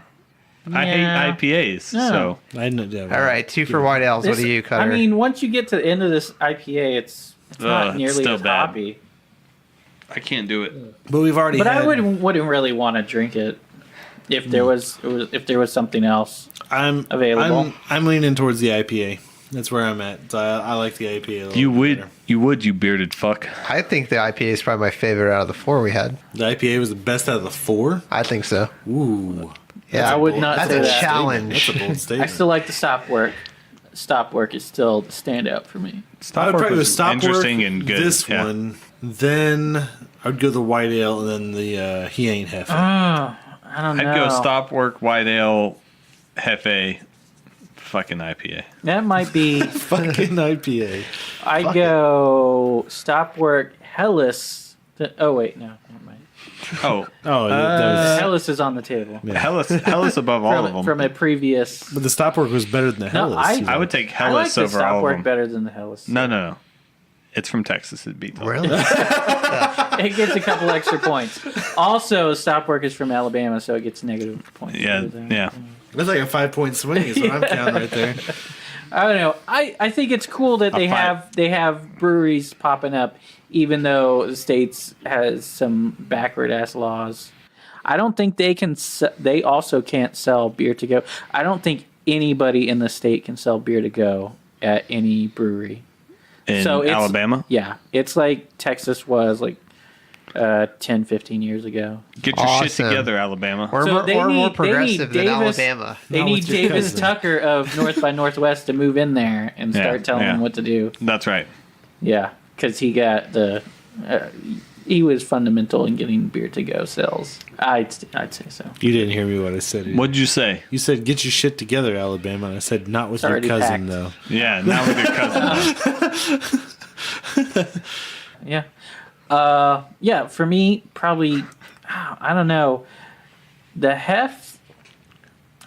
I hate IPAs, so. All right, 2 for white ales. What do you, Cutter? I mean, once you get to the end of this IPA, it's not nearly as hoppy. I can't do it. But we've already. I wouldn't really want to drink it if there was something else available. I'm leaning towards the IPA. That's where I'm at. I like the IPA a little better. You bearded fuck. I think the IPA is probably my favorite out of the 4 we had. The IPA was the best out of the 4? I think so. Ooh. Yeah, I would not say that's a challenge. That's a bold I statement. still like the stop work. Stop work is still the standout for me. I would probably go stop interesting work, and good. This one, then I'd go the white ale, and then the he ain't Hefe. I don't know. I'd go stop work, white ale, Hefe, fucking IPA. That might be fucking IPA. I'd go stop work, Hellas. Oh wait, no, never mind. Hellas is on the table. Yeah. Hellas above all of them. From a previous. But the stop work was better than the Hellas. I would take Hellas over all of them. I like the stop work better than the Hellas. No. It's from Texas. It beats. Really? It gets a couple extra points. Also, stop work is from Alabama, so it gets negative points. Yeah. That's like a 5-point swing. Is what I'm counting right there. I don't know. I think it's cool that they have breweries popping up, even though the states has some backward ass laws. I don't think they can. They also can't sell beer to go. I don't think anybody in the state can sell beer to go at any brewery. In Alabama? Yeah, it's like Texas was like 10, 15 years ago. Get your shit together, Alabama. Or more progressive than Alabama. They need Davis Tucker of North by Northwest to move in there and start telling them what to do. That's right. Yeah, because he got he was fundamental in getting beer to go sales. I'd say so. You didn't hear me what I said. What'd you say? You said get your shit together, Alabama. And I said not with your cousin though. Yeah, not with your cousin. Yeah. Yeah, for me, probably, I don't know. The Hef.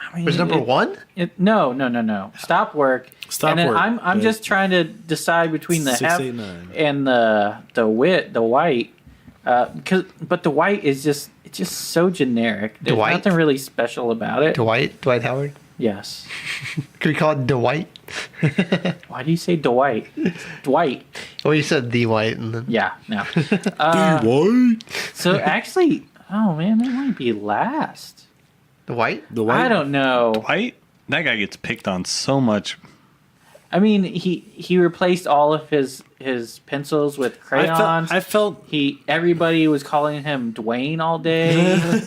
I mean, was number 1? No. Stop work. Stop and work. I'm just trying to decide between the Hef 689. and the white. But the white is just so generic. There's nothing really special about it. Dwight Howard? Yes. Could we call it Dwight? Why do you say Dwight? Dwight. Well, you said the White, and then no. The White. So actually, oh man, that might be last. The White. I don't know. Dwight? That guy gets picked on so much. I mean, he replaced all of his pencils with crayons. I felt everybody was calling him Dwayne all day.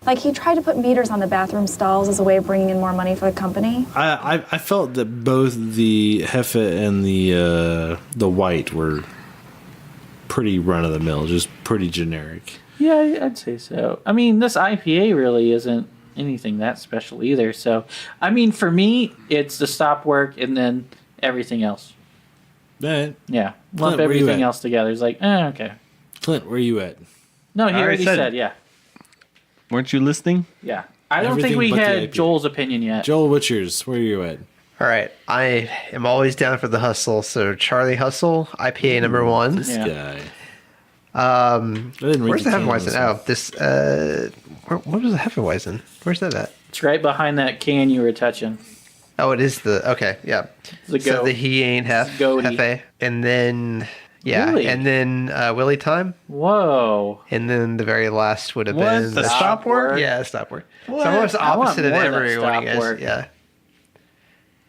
Like he tried to put meters on the bathroom stalls as a way of bringing in more money for the company. I felt that both the Hefe and the White were pretty run of the mill, just pretty generic. Yeah, I'd say so. I mean, this IPA really isn't anything that special either. So, I mean, for me, it's the stop work and then everything else. Right. Yeah, Clint, lump where you everything at? else together. It's like, okay. Clint, where you at? No, he I already said- said, yeah. Weren't you listening? Yeah. I don't Everything think we but the had IPA. Joel's opinion yet. Joel, what's yours? Where are you at? All right, I am always down for the hustle. So Charlie Hustle, IPA number 1. This Yeah. guy. I didn't read where's the the can on Hefeweizen? this Oh, one. this. What was the Hefeweizen? Where's that at? It's right behind that can you were touching. Oh, it is the okay, yeah. The So goat. the he ain't Hefe, and then Really? and then Willy Time, Whoa. and then the very last would have What? been The stop work? Yeah, stop work. What? So almost I want opposite of more of that every one of you stop guys. work.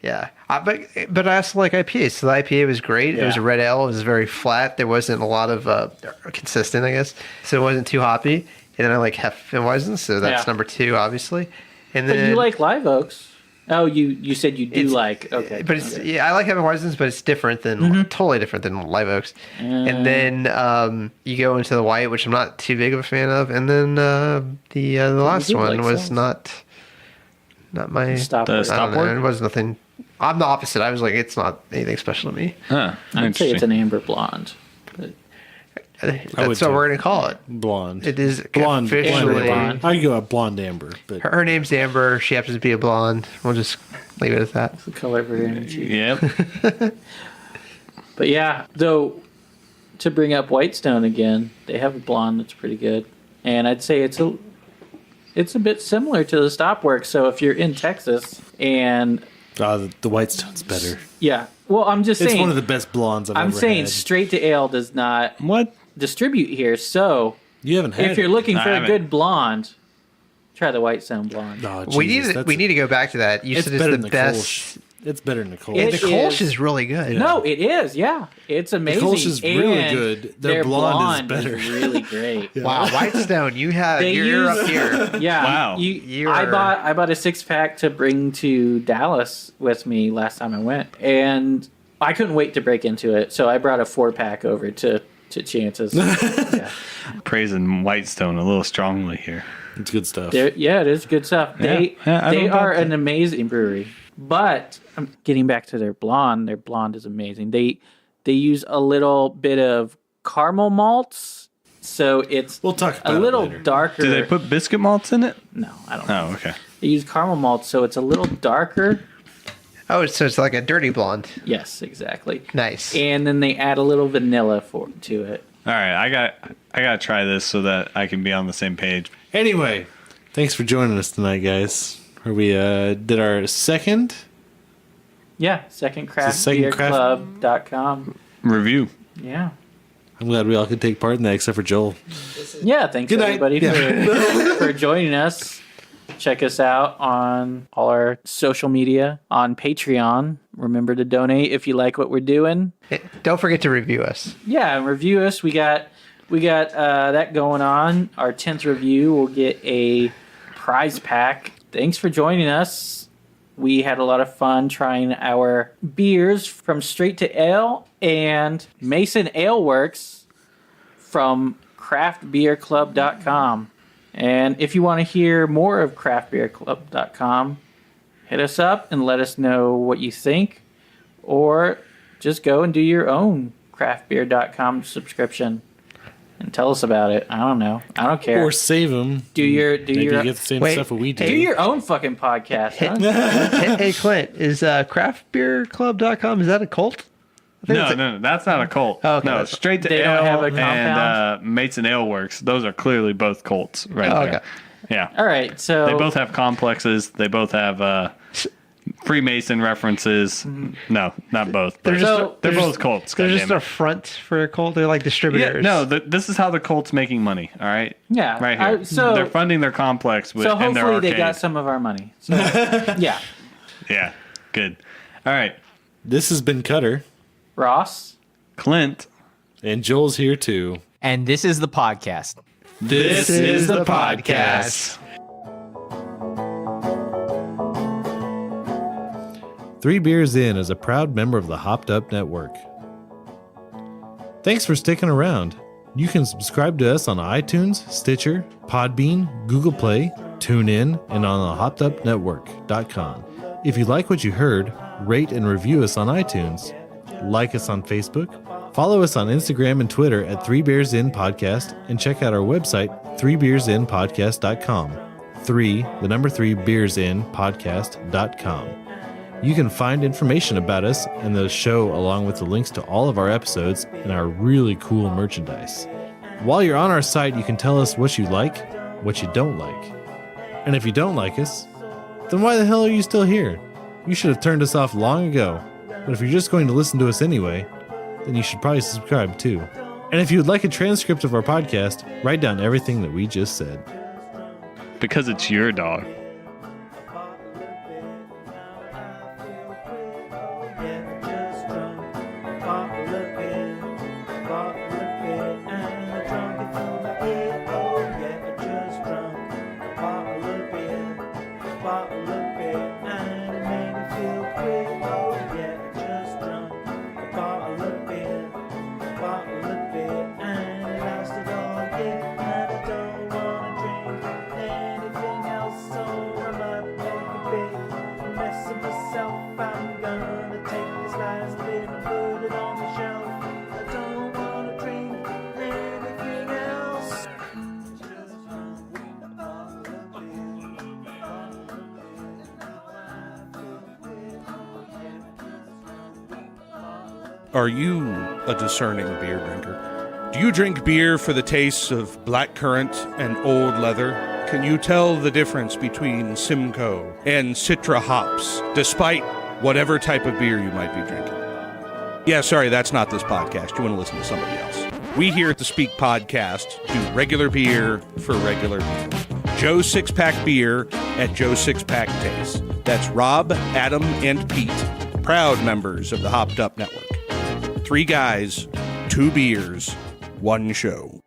Yeah. But I also like IPAs. So the IPA was great. It was a Yeah. red ale. It was very flat. There wasn't a lot of consistent, I guess. So it wasn't too hoppy. And then I like Hefeweizen, so that's Yeah. number 2, obviously. And But then you like live oaks. Oh, you said you do like. Okay. but it's I like Hefeweizens, but it's different than totally different than live oaks. And then you go into the white, which I'm not too big of a fan of. And then the last did one like was some. not my Stop The work. I don't stop know, work? it was nothing. I'm the opposite. I was like, it's not anything special to me. Huh. I'd say it's Interesting. an amber blonde. But That's would what too. we're gonna call it. Blonde. It is blonde. officially. blonde. I go a blonde amber, but Her name's Amber. She happens to be a blonde. We'll just leave it at that. the color of her energy. Yep. But yeah, though, to bring up Whitestone again, they have a blonde that's pretty good, and I'd say it's a bit similar to the stop work. So if you're in Texas and the Whitestone's better. yeah, well, I'm just It's saying one of the best blondes I'm ever saying had. straight to ale does not What? distribute here. So You haven't had if you're it. looking I for a haven't. good blonde, try the Whitestone blonde. Oh, We Jesus, need that's- we need to go back to that. You It's said better it's than the the best. Kolsch. It's better than the Kolsch. It The Kolsch is- is really good. No, it is. Yeah, it's amazing. Kolsch is really and good. Their blonde is better. really great. Wow, Whitestone, you have They you're use- up here. Yeah. Wow. I bought a 6-pack to bring to Dallas with me last time I went, and I couldn't wait to break into it. So I brought a 4-pack over to Chance's. Yeah. Praising Whitestone a little strongly here. It's good stuff. Yeah, it is good stuff. They I don't doubt are that. an amazing brewery. But getting back to their blonde is amazing. They use a little bit of caramel malts, so it's We'll talk about a it little later. darker. Do they put biscuit malts in it? No, I don't. Oh, okay. They use caramel malts, so it's a little darker. Oh, so it's like a dirty blonde. Yes, exactly. Nice. And then they add a little vanilla to it. All right, I got to try this so that I can be on the same page. Anyway, thanks for joining us tonight, guys. Where we did our second. Yeah, second secondcraftbeerclub.com. Review. Yeah. I'm glad we all could take part in that, except for Joel. Yeah, thanks Good night. everybody Yeah. for joining us. Check us out on all our social media, on Patreon. Remember to donate if you like what we're doing. Don't forget to review us. Yeah, and review us. We got that going on. Our 10th review will get a prize pack. Thanks for joining us. We had a lot of fun trying our beers from Straight to Ale and Mason Ale Works from craftbeerclub.com. And if you want to hear more of craftbeerclub.com, hit us up and let us know what you think, or just go and do your own craftbeer.com subscription and tell us about it. I don't know. I don't care. Or save them. Do your Maybe you get the same stuff that we do. do your own fucking podcast. Hey, Clint, is craftbeerclub.com, is that a cult? No, that's not a cult. Oh, okay. No, Straight to They Ale don't have a and compound? Mates and Ale Works. Those are clearly both cults right Oh, there. okay. Yeah. All right, so They both have complexes. They both have Freemason references. No, not both. They're both cults. They're just goddammit. a front for a cult. They're like Yeah, distributors. no, this is how the cult's making money. All right. Yeah, right here. so- they're funding their complex with so and their hopefully arcade. they got some of our money. So, yeah, Yeah, good. All right, This has been Cutter. Ross. Clint. And Joel's here too. And this is the podcast. This is the podcast. 3 Beers In is a proud member of the Hopped Up Network. Thanks for sticking around. You can subscribe to us on iTunes, Stitcher, Podbean, Google Play, TuneIn, and on the hoppedupnetwork.com. If you like what you heard, rate and review us on iTunes. Like us on Facebook. Follow us on Instagram and Twitter at 3 Beers In Podcast, and check out our website, 3beersinpodcast.com. 3 beersinpodcast.com. You can find information about us and the show along with the links to all of our episodes and our really cool merchandise. While you're on our site, you can tell us what you like, what you don't like. And if you don't like us, then why the hell are you still here? You should have turned us off long ago. But if you're just going to listen to us anyway, then you should probably subscribe too. And if you would like a transcript of our podcast, write down everything that we just said. Because it's your dog. Are you a discerning beer drinker? Do you drink beer for the tastes of blackcurrant and old leather? Can you tell the difference between Simcoe and Citra hops, despite whatever type of beer you might be drinking? Yeah, sorry, that's not this podcast. You want to listen to somebody else. We here at the Speak Podcast do regular beer for regular people. Joe's Six-Pack Beer at Joe's Six-Pack Taste. That's Rob, Adam, and Pete, proud members of the Hopped Up Network. 3 guys, 2 beers, 1 show.